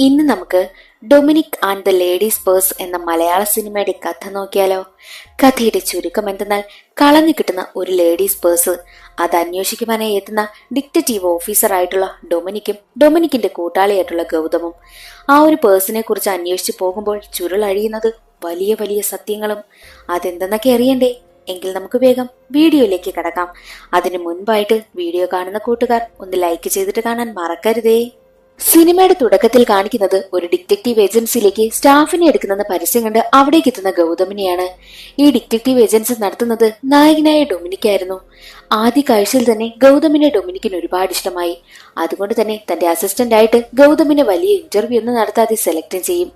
ഇന്ന് നമുക്ക് Dominic and the ladies purse എന്ന മലയാള സിനിമയുടെ കഥ നോക്കിയാലോ. കഥയുടെ ചുരുക്കം എന്തെന്നാൽ, കളഞ്ഞു കിട്ടുന്ന ഒരു ലേഡീസ് പേഴ്സ് അത് അന്വേഷിക്കുവാനായി എത്തുന്ന ഡിറ്റക്റ്റീവ് ഓഫീസർ ആയിട്ടുള്ള ഡൊമിനിക്കും ഡൊമിനിക്കിന്റെ കൂട്ടാളിയായിട്ടുള്ള ഗൗതമും ആ ഒരു പേഴ്സിനെ കുറിച്ച് അന്വേഷിച്ചു പോകുമ്പോൾ ചുരുളഴിയുന്നത് വലിയ വലിയ സത്യങ്ങളും. അതെന്തെന്നൊക്കെ അറിയണ്ടേ? എങ്കിൽ നമുക്ക് വേഗം വീഡിയോയിലേക്ക് കടക്കാം. അതിനു മുൻപായിട്ട് വീഡിയോ കാണുന്ന കൂട്ടുകാർ ഒന്ന് ലൈക്ക് ചെയ്തിട്ട് കാണാൻ മറക്കരുതേ. സിനിമയുടെ തുടക്കത്തിൽ കാണിക്കുന്നത് ഒരു ഡിറ്റക്റ്റീവ് ഏജൻസിയിലേക്ക് സ്റ്റാഫിനെ എടുക്കുന്ന പരസ്യം കണ്ട് അവിടേക്ക് എത്തുന്ന ഗൗതമിനെയാണ്. ഈ ഡിറ്റക്റ്റീവ് ഏജൻസി നടത്തുന്നത് നായകനായ ഡൊമിനിക്കായിരുന്നു. ആദ്യ കാഴ്ചയിൽ തന്നെ ഗൗതമിനെ ഡൊമിനിക്കിന് ഒരുപാട് ഇഷ്ടമായി. അതുകൊണ്ട് തന്നെ തന്റെ അസിസ്റ്റന്റ് ആയിട്ട് ഗൗതമിനെ വലിയ ഇന്റർവ്യൂ ഒന്നും നടത്താതെ സെലക്ട് ചെയ്യും.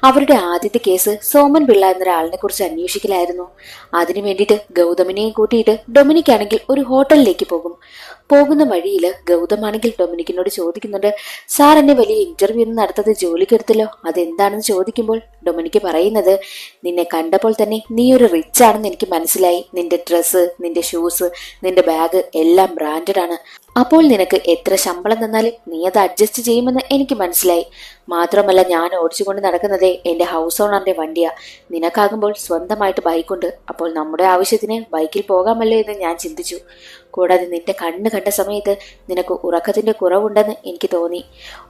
അവരുടെ ആദ്യത്തെ കേസ് സോമൻ പിള്ള എന്നൊരാളിനെ കുറിച്ച് അന്വേഷിക്കലായിരുന്നു. അതിനു വേണ്ടിയിട്ട് ഗൗതമിനെയും കൂട്ടിയിട്ട് ഡൊമിനിക് ആണെങ്കിൽ ഒരു ഹോട്ടലിലേക്ക് പോകുന്ന വഴിയില് ഗൗതമാണെങ്കിൽ ഡൊമിനിക്കിനോട് ചോദിക്കുന്നുണ്ട്, സാർ എന്നെ വലിയ ഇന്റർവ്യൂ ഒന്നും നടത്താതെ ജോലിക്കെടുത്തല്ലോ, അതെന്താണെന്ന് ചോദിക്കുമ്പോൾ ഡൊമിനിക്ക് പറയുന്നത്, നിന്നെ കണ്ടപ്പോൾ തന്നെ നീ ഒരു റിച്ച് ആണെന്ന് എനിക്ക് മനസ്സിലായി. നിന്റെ ഡ്രസ്സ്, നിന്റെ ഷൂസ്, നിന്റെ ബാഗ് എല്ലാം ബ്രാൻഡഡ് ആണ്. അപ്പോൾ നിനക്ക് എത്ര ശമ്പളം തന്നാലും നീ അത് അഡ്ജസ്റ്റ് ചെയ്യുമെന്ന് എനിക്ക് മനസ്സിലായി. മാത്രമല്ല, ഞാൻ ഓടിച്ചുകൊണ്ട് നടക്കുന്നതേ എന്റെ ഹൗസ് ഓണറിന്റെ വണ്ടിയാ. നിനക്കാകുമ്പോൾ സ്വന്തമായിട്ട് ബൈക്കുണ്ട്. അപ്പോൾ നമ്മുടെ ആവശ്യത്തിന് ബൈക്കിൽ പോകാമല്ലോ എന്ന് ഞാൻ ചിന്തിച്ചു. കൂടാതെ നിന്റെ കണ്ണ് കണ്ട സമയത്ത് നിനക്ക് ഉറക്കത്തിന്റെ കുറവുണ്ടെന്ന് എനിക്ക് തോന്നി.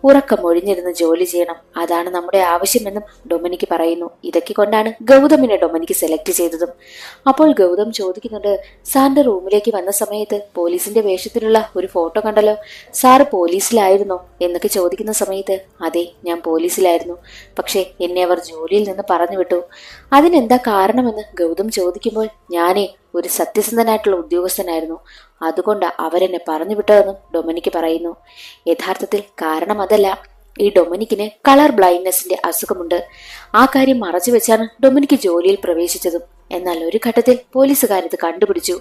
ഉറക്കം ഒഴിഞ്ഞിരുന്ന് ജോലി ചെയ്യണം, അതാണ് നമ്മുടെ ആവശ്യമെന്നും ഡൊമിനിക്ക് പറയുന്നു. ഇതൊക്കെ കൊണ്ടാണ് ഗൗതമിനെ ഡൊമിനിക്ക് സെലക്ട് ചെയ്തതും. അപ്പോൾ ഗൗതം ചോദിക്കുന്നുണ്ട്, സാറിന്റെ റൂമിലേക്ക് വന്ന സമയത്ത് പോലീസിന്റെ വേഷത്തിലുള്ള ഒരു ഫോട്ടോ കണ്ടല്ലോ, സാറ് പോലീസിലായിരുന്നോ എന്നൊക്കെ ചോദിക്കുന്ന സമയത്ത്, അതെ, ഞാൻ പോലീസിലായിരുന്നു. പക്ഷെ എന്നെ അവർ ജോലിയിൽ നിന്ന് പറഞ്ഞു വിട്ടു. അതിനെന്താ കാരണമെന്ന് ഗൗതം ചോദിക്കുമ്പോൾ, ഞാനേ ഒരു സത്യസന്ധനായിട്ടുള്ള ഉദ്യോഗസ്ഥനായിരുന്നു, അതുകൊണ്ട് അവരെന്നെ പറഞ്ഞു വിട്ടതെന്നും ഡൊമിനിക്ക് പറയുന്നു. യഥാർത്ഥത്തിൽ കാരണം അതല്ല, ഈ ഡൊമിനിക്കിന് കളർ ബ്ലൈൻഡ്നെസിന്റെ അസുഖമുണ്ട്. ആ കാര്യം മറച്ചു വെച്ചാണ് ഡൊമിനിക്ക് ജോലിയിൽ പ്രവേശിച്ചതും. എന്നാൽ ഒരു ഘട്ടത്തിൽ പോലീസുകാരിത് കണ്ടുപിടിച്ചു.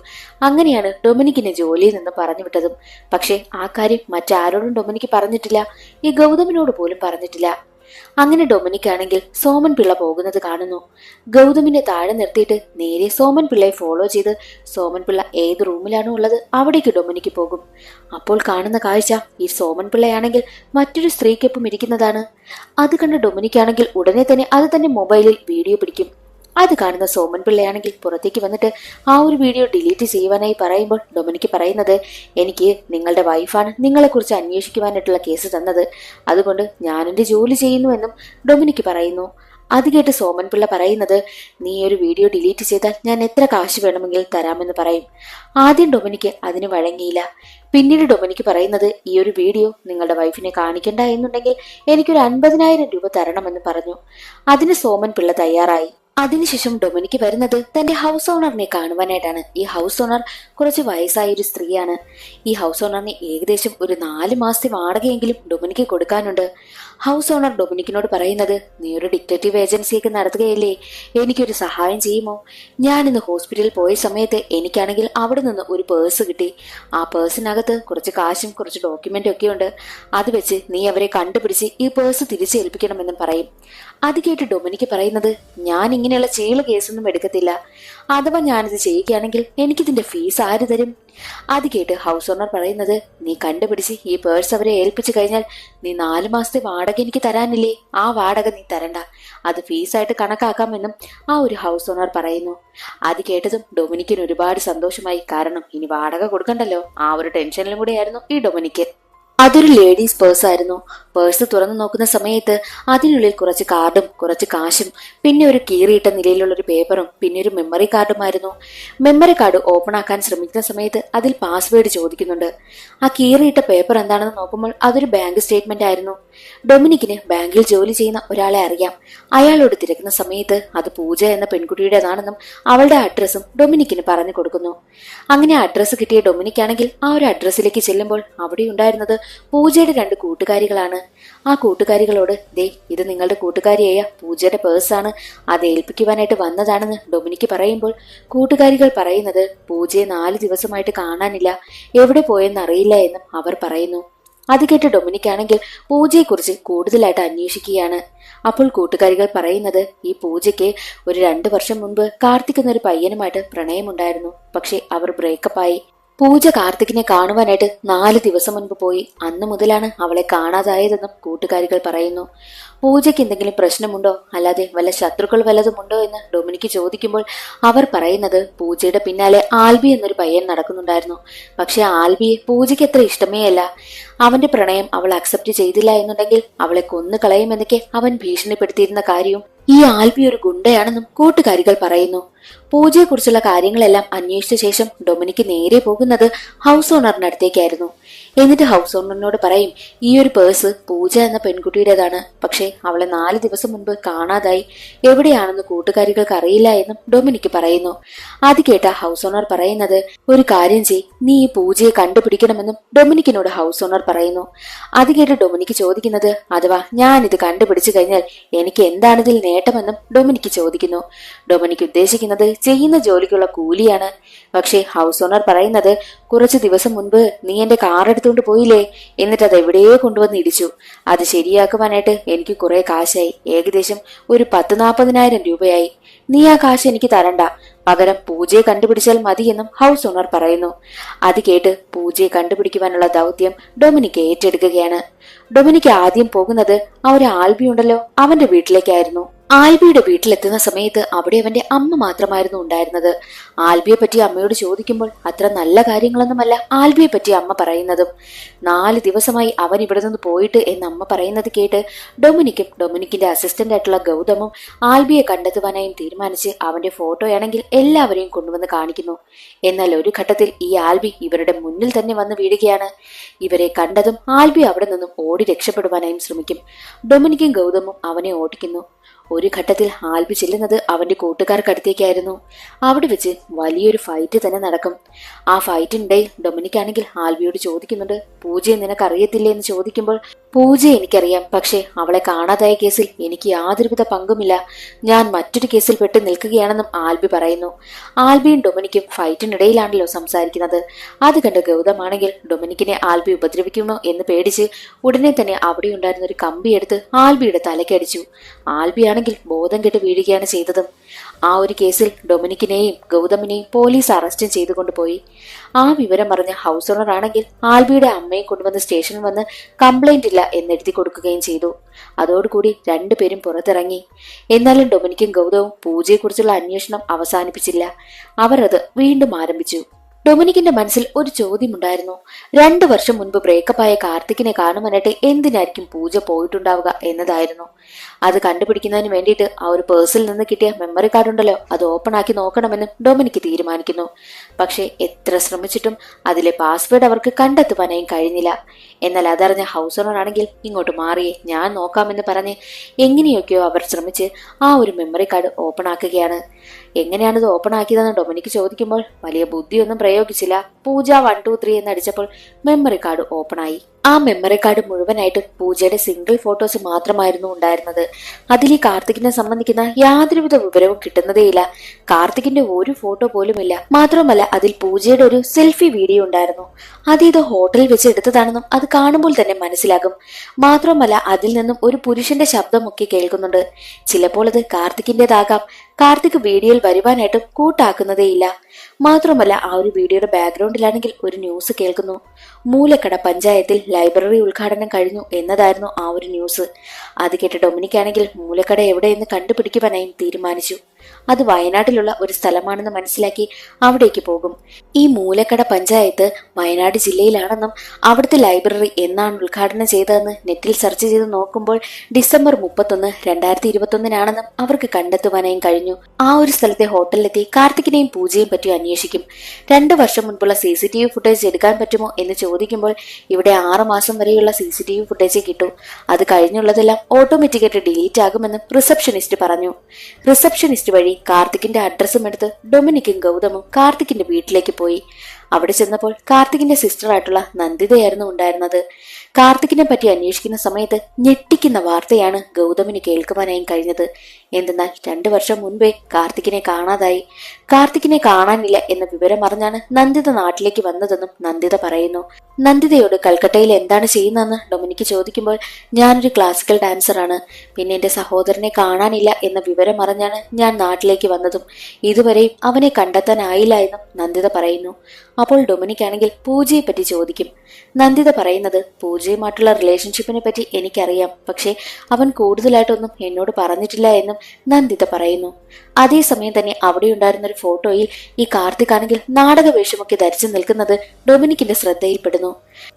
അങ്ങനെയാണ് ഡൊമിനിക്കിനെ ജോലിയിൽ നിന്ന് പറഞ്ഞു വിട്ടതും. പക്ഷെ ആ കാര്യം മറ്റാരോടും ഡൊമിനിക്ക് പറഞ്ഞിട്ടില്ല, ഈ ഗൗതമിനോട് പോലും പറഞ്ഞിട്ടില്ല. അങ്ങനെ ഡൊമിനിക് ആണെങ്കിൽ സോമൻ പിള്ള പോകുന്നത് കാണുന്നു. ഗൗതമിനെ താഴെ നിർത്തിയിട്ട് നേരെ സോമൻ പിള്ളയെ ഫോളോ ചെയ്ത് സോമൻ പിള്ള ഏത് റൂമിലാണോ ഉള്ളത് അവിടേക്ക് ഡൊമിനിക്ക് പോകും. അപ്പോൾ കാണുന്ന കാഴ്ച, ഈ സോമൻ പിള്ളയാണെങ്കിൽ മറ്റൊരു സ്ത്രീക്കൊപ്പം ഇരിക്കുന്നതാണ്. അത് കണ്ട ഡൊമിനിക് ആണെങ്കിൽ ഉടനെ തന്നെ അത് തന്നെ മൊബൈലിൽ വീഡിയോ പിടിക്കും. അത് കാണുന്ന സോമൻ പിള്ളയാണെങ്കിൽ പുറത്തേക്ക് വന്നിട്ട് ആ ഒരു വീഡിയോ ഡിലീറ്റ് ചെയ്യുവാനായി പറയുമ്പോൾ ഡൊമിനിക്ക് പറയുന്നത്, എനിക്ക് നിങ്ങളുടെ വൈഫാണ് നിങ്ങളെക്കുറിച്ച് അന്വേഷിക്കുവാനായിട്ടുള്ള കേസ് തന്നത്, അതുകൊണ്ട് ഞാൻ എന്റെ ജോലി ചെയ്യുന്നുവെന്നും ഡൊമിനിക്ക് പറയുന്നു. അത് കേട്ട് സോമൻ പിള്ള പറയുന്നത്, നീ ഒരു വീഡിയോ ഡിലീറ്റ് ചെയ്താൽ ഞാൻ എത്ര കാശ് വേണമെങ്കിലും തരാമെന്ന് പറയും. ആദ്യം ഡൊമിനിക്ക് അതിന് വഴങ്ങിയില്ല. പിന്നീട് ഡൊമിനിക്ക് പറയുന്നത്, ഈ ഒരു വീഡിയോ നിങ്ങളുടെ വൈഫിനെ കാണിക്കണ്ട എന്നുണ്ടെങ്കിൽ എനിക്കൊരു 50,000 രൂപ തരണമെന്ന് പറഞ്ഞു. അതിന് സോമൻ പിള്ള തയ്യാറായി. അതിനുശേഷം ഡൊമിനിക്ക് വരുന്നത് തന്റെ ഹൗസ് ഓണറിനെ കാണുവാനായിട്ടാണ്. ഈ ഹൗസ് ഓണർ കുറച്ച് വയസ്സായ ഒരു സ്ത്രീയാണ്. ഈ ഹൗസ് ഓണറിന് ഏകദേശം ഒരു 4 മാസത്തെ വാടകയെങ്കിലും ഡൊമിനിക്ക് കൊടുക്കാനുണ്ട്. ഹൗസ് ഓണർ ഡൊമിനിക്കിനോട് പറയുന്നത്, നീ ഒരു ഡിറ്റക്റ്റീവ് ഏജൻസിയൊക്കെ നടത്തുകയല്ലേ, എനിക്കൊരു സഹായം ചെയ്യുമോ? ഞാൻ ഇന്ന് ഹോസ്പിറ്റലിൽ പോയ സമയത്ത് എനിക്കാണെങ്കിൽ അവിടെ നിന്ന് ഒരു പേഴ്സ് കിട്ടി. ആ പേഴ്സിനകത്ത് കുറച്ച് കാശും കുറച്ച് ഡോക്യുമെന്റും ഒക്കെ ഉണ്ട്. അത് വെച്ച് നീ അവരെ കണ്ടുപിടിച്ച് ഈ പേഴ്സ് തിരിച്ചേൽപ്പിക്കണമെന്നും പറയും. അത് കേട്ട് ഡൊമിനിക്ക് പറയുന്നത്, ഞാൻ ഇങ്ങനെയുള്ള ചീള് കേസൊന്നും എടുക്കത്തില്ല. അഥവാ ഞാനിത് ചെയ്യുകയാണെങ്കിൽ എനിക്കിതിന്റെ ഫീസ് ആര് തരും? അത് കേട്ട് ഹൗസ് ഓണർ പറയുന്നത്, നീ കണ്ടുപിടിച്ച് ഈ പേഴ്സ് അവരെ ഏൽപ്പിച്ചു കഴിഞ്ഞാൽ നീ 4 മാസത്തെ വാടക എനിക്ക് തരാനില്ലേ, ആ വാടക നീ തരണ്ട, അത് ഫീസായിട്ട് കണക്കാക്കാമെന്നും ആ ഒരു ഹൗസ് ഓണർ പറയുന്നു. അത് കേട്ടതും ഡൊമിനിക്കിന് ഒരുപാട് സന്തോഷമായി. കാരണം ഇനി വാടക കൊടുക്കണ്ടല്ലോ, ആ ഒരു ടെൻഷനിലും കൂടെയായിരുന്നു ഈ ഡൊമിനിക്ക്. അതൊരു ലേഡീസ് പേഴ്സ് ആയിരുന്നു. പേഴ്സ് തുറന്നു നോക്കുന്ന സമയത്ത് അതിനുള്ളിൽ കുറച്ച് കാർഡും കുറച്ച് കാശും പിന്നെ ഒരു കീറിയിട്ട നിലയിലുള്ള ഒരു പേപ്പറും പിന്നെ ഒരു മെമ്മറി കാർഡുമായിരുന്നു. മെമ്മറി കാർഡ് ഓപ്പൺ ആക്കാൻ ശ്രമിക്കുന്ന സമയത്ത് അതിൽ പാസ്വേഡ് ചോദിക്കുന്നുണ്ട്. ആ കീറിയിട്ട പേപ്പർ എന്താണെന്ന് നോക്കുമ്പോൾ അതൊരു ബാങ്ക് സ്റ്റേറ്റ്മെന്റ് ആയിരുന്നു. ഡൊമിനിക്കിന് ബാങ്കിൽ ജോലി ചെയ്യുന്ന ഒരാളെ അറിയാം. അയാളോട് തിരക്കുന്ന സമയത്ത് അത് പൂജ എന്ന പെൺകുട്ടിയുടേതാണെന്നും അവളുടെ അഡ്രസ്സും ഡൊമിനിക്കിന് പറഞ്ഞു കൊടുക്കുന്നു. അങ്ങനെ അഡ്രസ്സ് കിട്ടിയ ഡൊമിനിക്കാണെങ്കിൽ ആ ഒരു അഡ്രസ്സിലേക്ക് ചെല്ലുമ്പോൾ അവിടെ ഉണ്ടായിരുന്നത് പൂജയുടെ 2 കൂട്ടുകാരികളാണ്. ആ കൂട്ടുകാരികളോട്, ദേ, ഇത് നിങ്ങളുടെ കൂട്ടുകാരിയായ പൂജയുടെ പേഴ്സാണ്, അത് ഏൽപ്പിക്കുവാനായിട്ട് വന്നതാണെന്ന് ഡൊമിനിക്ക് പറയുമ്പോൾ കൂട്ടുകാരികൾ പറയുന്നത്, പൂജയെ 4 ദിവസമായിട്ട് കാണാനില്ല, എവിടെ പോയെന്ന് അറിയില്ല എന്നും അവർ പറയുന്നു. അത് കേട്ട് ഡൊമിനിക്കാണെങ്കിൽ പൂജയെക്കുറിച്ച് കൂടുതലായിട്ട് അന്വേഷിക്കുകയാണ്. അപ്പോൾ കൂട്ടുകാരികൾ പറയുന്നത്, ഈ പൂജയ്ക്ക് ഒരു 2 വർഷം മുൻപ് കാർത്തിക് എന്നൊരു പയ്യനുമായിട്ട് പ്രണയമുണ്ടായിരുന്നു. പക്ഷെ അവർ ബ്രേക്കപ്പ് ആയി. പൂജ കാർത്തികിനെ കാണുവാനായിട്ട് 4 ദിവസം മുൻപ് പോയി. അന്നു മുതലാണ് അവളെ കാണാതായതെന്നും കൂട്ടുകാരികൾ പറയുന്നു. പൂജയ്ക്ക് എന്തെങ്കിലും പ്രശ്നമുണ്ടോ, അല്ലാതെ വല്ല ശത്രുക്കൾ വല്ലതുമുണ്ടോ എന്ന് ഡൊമിനിക്ക് ചോദിക്കുമ്പോൾ അവർ പറയുന്നത് പൂജയുടെ പിന്നാലെ ആൽബി എന്നൊരു പയ്യൻ നടക്കുന്നുണ്ടായിരുന്നു. പക്ഷെ ആൽബിയെ പൂജയ്ക്ക് അത്ര ഇഷ്ടമേ അല്ല. അവന്റെ പ്രണയം അവൾ അക്സെപ്റ്റ് ചെയ്തില്ല എന്നുണ്ടെങ്കിൽ അവളെ കൊന്നു കളയുമെന്നൊക്കെ അവൻ ഭീഷണിപ്പെടുത്തിയിരുന്ന കാര്യവും ഈ ആൽബി ഒരു ഗുണ്ടയാണെന്നും കൂട്ടുകാരികൾ പറയുന്നു. പൂജയെക്കുറിച്ചുള്ള കാര്യങ്ങളെല്ലാം അന്വേഷിച്ച ശേഷം ഡൊമിനിക്ക് നേരെ പോകുന്നത് ഹൗസ് ഓണറിന്റെ അടുത്തേക്കായിരുന്നു. എന്നിട്ട് ഹൗസ് ഓണറിനോട് പറയും, ഈ ഒരു പേഴ്സ് പൂജ എന്ന പെൺകുട്ടിയുടേതാണ്, പക്ഷെ അവളെ 4 ദിവസം മുൻപ് കാണാതായി, എവിടെയാണെന്ന് കൂട്ടുകാരികൾക്ക് അറിയില്ല എന്നും ഡൊമിനിക്ക് പറയുന്നു. അത് കേട്ട ഹൗസ് ഓണർ പറയുന്നത്, ഒരു കാര്യം ചെയ്, നീ ഈ പൂജയെ കണ്ടുപിടിക്കണമെന്നും ഡൊമിനിക്കിനോട് ഹൗസ് ഓണർ പറയുന്നു. അത് കേട്ട് ഡൊമിനിക്ക് ചോദിക്കുന്നത്, അഥവാ ഞാനിത് കണ്ടുപിടിച്ചു കഴിഞ്ഞാൽ എനിക്ക് എന്താണിതിൽ നേട്ടമെന്നും ഡൊമിനിക്ക് ചോദിക്കുന്നു. ഡൊമിനിക്ക് ഉദ്ദേശിക്കുന്നത് ചെയ്യുന്ന ജോലിക്കുള്ള കൂലിയാണ്. പക്ഷേ ഹൗസ് ഓണർ പറയുന്നത്, കുറച്ചു ദിവസം മുൻപ് നീ എന്റെ കാർ എടുത്തുകൊണ്ട് പോയില്ലേ, എന്നിട്ട് അത് എവിടെയോ കൊണ്ടുവന്ന് ഇടിച്ചു. അത് ശരിയാക്കുവാനായിട്ട് എനിക്ക് കുറെ കാശായി, ഏകദേശം ഒരു 10-40,000 രൂപയായി. നീ ആ കാശ് എനിക്ക് തരണ്ട, പകരം പൂജയെ കണ്ടുപിടിച്ചാൽ മതിയെന്നും ഹൗസ് ഓണർ പറയുന്നു. അത് കേട്ട് പൂജയെ കണ്ടുപിടിക്കുവാനുള്ള ദൗത്യം ഡൊമിനിക്ക് ഏറ്റെടുക്കുകയാണ്. ഡൊമിനിക്ക് ആദ്യം പോകുന്നത് ആ ഒരു ആൽബി ഉണ്ടല്ലോ, അവന്റെ വീട്ടിലേക്കായിരുന്നു. ആൽബിയുടെ വീട്ടിലെത്തുന്ന സമയത്ത് അവിടെ അവന്റെ അമ്മ മാത്രമായിരുന്നു ഉണ്ടായിരുന്നത്. ആൽബിയെ പറ്റി അമ്മയോട് ചോദിക്കുമ്പോൾ അത്ര നല്ല കാര്യങ്ങളൊന്നുമല്ല ആൽബിയെ പറ്റി അമ്മ പറയുന്നതും. 4 ദിവസമായി അവൻ ഇവിടെ നിന്ന് പോയിട്ട് എന്ന് അമ്മ പറയുന്നത് കേട്ട് ഡൊമിനിക്കും ഡൊമിനിക്കിന്റെ അസിസ്റ്റന്റ് ആയിട്ടുള്ള ഗൗതമും ആൽബിയെ കണ്ടെത്തുവാനായും തീരുമാനിച്ച് അവന്റെ ഫോട്ടോയാണെങ്കിൽ എല്ലാവരെയും കൊണ്ടുവന്ന് കാണിക്കുന്നു. എന്നാൽ ഒരു ഘട്ടത്തിൽ ഈ ആൽബി ഇവരുടെ മുന്നിൽ തന്നെ വന്ന് വീഴുകയാണ്. ഇവരെ കണ്ടതും ആൽബി അവിടെ നിന്നും ഓടി രക്ഷപ്പെടുവാനായും ശ്രമിക്കും. ഡൊമിനിക്കും ഗൗതമും അവനെ ഓടിക്കുന്നു. ഒരു ഘട്ടത്തിൽ ആൽബി ചെല്ലുന്നത് അവന്റെ കൂട്ടുകാർക്കടുത്തേക്കായിരുന്നു. അവിടെ വെച്ച് വലിയൊരു ഫൈറ്റ് തന്നെ നടക്കും. ആ ഫൈറ്റിനിടയിൽ ഡൊമിനിക് ആണെങ്കിൽ ആൽബിയോട് ചോദിക്കുന്നുണ്ട്, പൂജയെ നിനക്കറിയത്തില്ലേ എന്ന് ചോദിക്കുമ്പോൾ, പൂജയെ എനിക്കറിയാം, പക്ഷെ അവളെ കാണാതായ കേസിൽ എനിക്ക് യാതൊരുവിധ പങ്കുമില്ല, ഞാൻ മറ്റൊരു കേസിൽ പെട്ട് നിൽക്കുകയാണെന്നും ആൽബി പറയുന്നു. ആൽബിയും ഡൊമിനിക്കും ഫൈറ്റിനിടയിലാണല്ലോ സംസാരിക്കുന്നത്. അത് കണ്ട് ഗൗതമാണെങ്കിൽ ഡൊമിനിക്കിനെ ആൽബി ഉപദ്രവിക്കുമോ എന്ന് പേടിച്ച് ഉടനെ തന്നെ അവിടെ ഉണ്ടായിരുന്ന ഒരു കമ്പിയെടുത്ത് ആൽബിയുടെ തലക്കടിച്ചു. ആൽബിയാണെങ്കിൽ ബോധം കെട്ട് വീഴുകയാണ് ചെയ്തതും. ആ ഒരു കേസിൽ ഡൊമിനിക്കിനെയും ഗൗതമിനെയും പോലീസ് അറസ്റ്റും ചെയ്തുകൊണ്ടുപോയി. ആ വിവരം അറിഞ്ഞ ഹൗസ് ഓണർ ആണെങ്കിൽ ആൽബിയുടെ അമ്മയെ കൊണ്ടുവന്ന് സ്റ്റേഷനിൽ വന്ന് കംപ്ലൈന്റ് ഇല്ല എന്നെഴുതി കൊടുക്കുകയും ചെയ്തു. അതോടുകൂടി 2 പേരും പുറത്തിറങ്ങി. എന്നാലും ഡൊമിനിക്കും ഗൗതവും പൂജയെക്കുറിച്ചുള്ള അന്വേഷണം അവസാനിപ്പിച്ചില്ല. അവർ അത് വീണ്ടും ആരംഭിച്ചു. ഡൊമിനിക്കിന്റെ മനസ്സിൽ ഒരു ചോദ്യമുണ്ടായിരുന്നു. 2 വർഷം മുൻപ് ബ്രേക്കപ്പായ കാർത്തിക്കിനെ കാണുവാനായിട്ട് എന്തിനായിരിക്കും പൂജ പോയിട്ടുണ്ടാവുക എന്നതായിരുന്നു. അത് കണ്ടുപിടിക്കുന്നതിന് വേണ്ടിയിട്ട് ആ ഒരു പേഴ്സിൽ നിന്ന് കിട്ടിയ മെമ്മറി കാർഡ് ഉണ്ടല്ലോ, അത് ഓപ്പൺ ആക്കി നോക്കണമെന്നും ഡൊമിനിക്ക് തീരുമാനിക്കുന്നു. പക്ഷെ എത്ര ശ്രമിച്ചിട്ടും അതിലെ പാസ്വേഡ് അവർക്ക് കണ്ടെത്തുവാനായും കഴിഞ്ഞില്ല. എന്നാൽ അതറിഞ്ഞ ഹൗസ് ഓണർ ആണെങ്കിൽ ഇങ്ങോട്ട് മാറിയേ, ഞാൻ നോക്കാമെന്ന് പറഞ്ഞ് എങ്ങനെയൊക്കെയോ അവർ ശ്രമിച്ച് ആ ഒരു മെമ്മറി കാർഡ് ഓപ്പൺ ആക്കുകയാണ്. എങ്ങനെയാണിത് ഓപ്പൺ ആക്കിയതെന്ന് ഡൊമിനിക്ക് ചോദിക്കുമ്പോൾ വലിയ ബുദ്ധിയൊന്നും പ്രയോഗിച്ചില്ല. പൂജ 1 2 3 എന്നടിച്ചപ്പോൾ മെമ്മറി കാർഡ് ഓപ്പൺ ആയി. ആ മെമ്മറി കാർഡ് മുഴുവനായിട്ടും പൂജയുടെ സിംഗിൾ ഫോട്ടോസ് മാത്രമായിരുന്നു ഉണ്ടായിരുന്നത്. അതിൽ ഈ കാർത്തികിനെ സംബന്ധിക്കുന്ന യാതൊരുവിധ വിവരവും കിട്ടുന്നതേയില്ല. കാർത്തികിന്റെ ഒരു ഫോട്ടോ പോലുമില്ല. മാത്രമല്ല അതിൽ പൂജയുടെ ഒരു സെൽഫി വീഡിയോ ഉണ്ടായിരുന്നു. അത് ഇത് ഹോട്ടലിൽ വെച്ച് എടുത്തതാണെന്നും അത് കാണുമ്പോൾ തന്നെ മനസ്സിലാകും. മാത്രമല്ല അതിൽ നിന്നും ഒരു പുരുഷന്റെ ശബ്ദമൊക്കെ കേൾക്കുന്നുണ്ട്. ചിലപ്പോൾ അത് കാർത്തികിന്റേതാകാം. കാർത്തിക് വീഡിയോയിൽ വരുവാനായിട്ടും കൂട്ടാക്കുന്നതേയില്ല. മാത്രമല്ല ആ ഒരു വീഡിയോയുടെ ബാക്ക്ഗ്രൗണ്ടിലാണെങ്കിൽ ഒരു ന്യൂസ് കേൾക്കുന്നു. മൂലക്കട പഞ്ചായത്തിൽ ലൈബ്രറി ഉദ്ഘാടനം കഴിഞ്ഞു എന്നതായിരുന്നു ആ ഒരു ന്യൂസ്. അത് കേട്ട് ഡൊമിനിക്കാണെങ്കിൽ മൂലക്കട എവിടെയെന്ന് കണ്ടുപിടിക്കുവാനായും തീരുമാനിച്ചു. അത് വയനാട്ടിലുള്ള ഒരു സ്ഥലമാണെന്ന് മനസ്സിലാക്കി അവിടേക്ക് പോകും. ഈ മൂലക്കട പഞ്ചായത്ത് വയനാട് ജില്ലയിലാണെന്നും അവിടുത്തെ ലൈബ്രറി എന്നാണ് ഉദ്ഘാടനം ചെയ്തതെന്ന് നെറ്റിൽ സെർച്ച് ചെയ്ത് നോക്കുമ്പോൾ ഡിസംബർ 31, 2021 അവർക്ക് കണ്ടെത്തുവാനായും കഴിഞ്ഞു. ആ ഒരു സ്ഥലത്തെ ഹോട്ടലിലെത്തി കാർത്തികിനെയും പൂജയും പറ്റി അന്വേഷിക്കും. 2 വർഷം മുൻപുള്ള CCTV ഫുട്ടേജ് എടുക്കാൻ പറ്റുമോ എന്ന് ചോദിക്കുമ്പോൾ ഇവിടെ 6 മാസം വരെയുള്ള CCTV ഫുട്ടേജ് കിട്ടൂ, അത് കഴിഞ്ഞുള്ളതെല്ലാം ഓട്ടോമാറ്റിക്കായിട്ട് ഡിലീറ്റ് ആകുമെന്നും റിസപ്ഷനിസ്റ്റ് പറഞ്ഞു. റിസപ്ഷനിസ്റ്റ് വഴി കാർത്തികിന്റെ അഡ്രസ്സും എടുത്ത് ഡൊമിനിക്കും ഗൗതമും കാർത്തികിന്റെ വീട്ടിലേക്ക് പോയി. അവിടെ ചെന്നപ്പോൾ കാർത്തികിന്റെ സിസ്റ്റർ ആയിട്ടുള്ള നന്ദിതയായിരുന്നു ഉണ്ടായിരുന്നത്. കാർത്തികിനെ പറ്റി അന്വേഷിക്കുന്ന സമയത്ത് ഞെട്ടിക്കുന്ന വാർത്തയാണ് ഗൗതമിന് കേൾക്കുവാനായും കഴിഞ്ഞത്. എന്തെന്നാൽ 2 വർഷം മുൻപേ കാർത്തികിനെ കാണാതായി. കാർത്തികിനെ കാണാനില്ല എന്ന വിവരം അറിഞ്ഞാണ് നന്ദിത നാട്ടിലേക്ക് വന്നതെന്നും നന്ദിത പറയുന്നു. നന്ദിതയോട് കൽക്കട്ടയിൽ എന്താണ് ചെയ്യുന്നതെന്ന് ഡൊമിനിക്ക് ചോദിക്കുമ്പോൾ, ഞാനൊരു ക്ലാസിക്കൽ ഡാൻസറാണ്, പിന്നെ എന്റെ സഹോദരനെ കാണാനില്ല എന്ന വിവരം അറിഞ്ഞാണ് ഞാൻ നാട്ടിലേക്ക് വന്നതും ഇതുവരെയും അവനെ കണ്ടെത്താനായില്ല എന്നും നന്ദിത പറയുന്നു. അപ്പോൾ ഡൊമിനിക് ആണെങ്കിൽ പൂജയെ പറ്റി ചോദിക്കും. നന്ദിത പറയുന്നത്, പൂജയുമായിട്ടുള്ള റിലേഷൻഷിപ്പിനെ പറ്റി എനിക്കറിയാം, പക്ഷെ അവൻ കൂടുതലായിട്ടൊന്നും എന്നോട് പറഞ്ഞിട്ടില്ല എന്നും നന്ദിത പറയുന്നു. അതേസമയം തന്നെ അവിടെ ഉണ്ടായിരുന്ന ഒരു ഫോട്ടോയിൽ ഈ കാർത്തിക് ആണെങ്കിൽ നാടക വേഷമൊക്കെ ധരിച്ചു നിൽക്കുന്നത് ഡൊമിനിക്കിന്റെ ശ്രദ്ധയിൽപ്പെടുന്നു.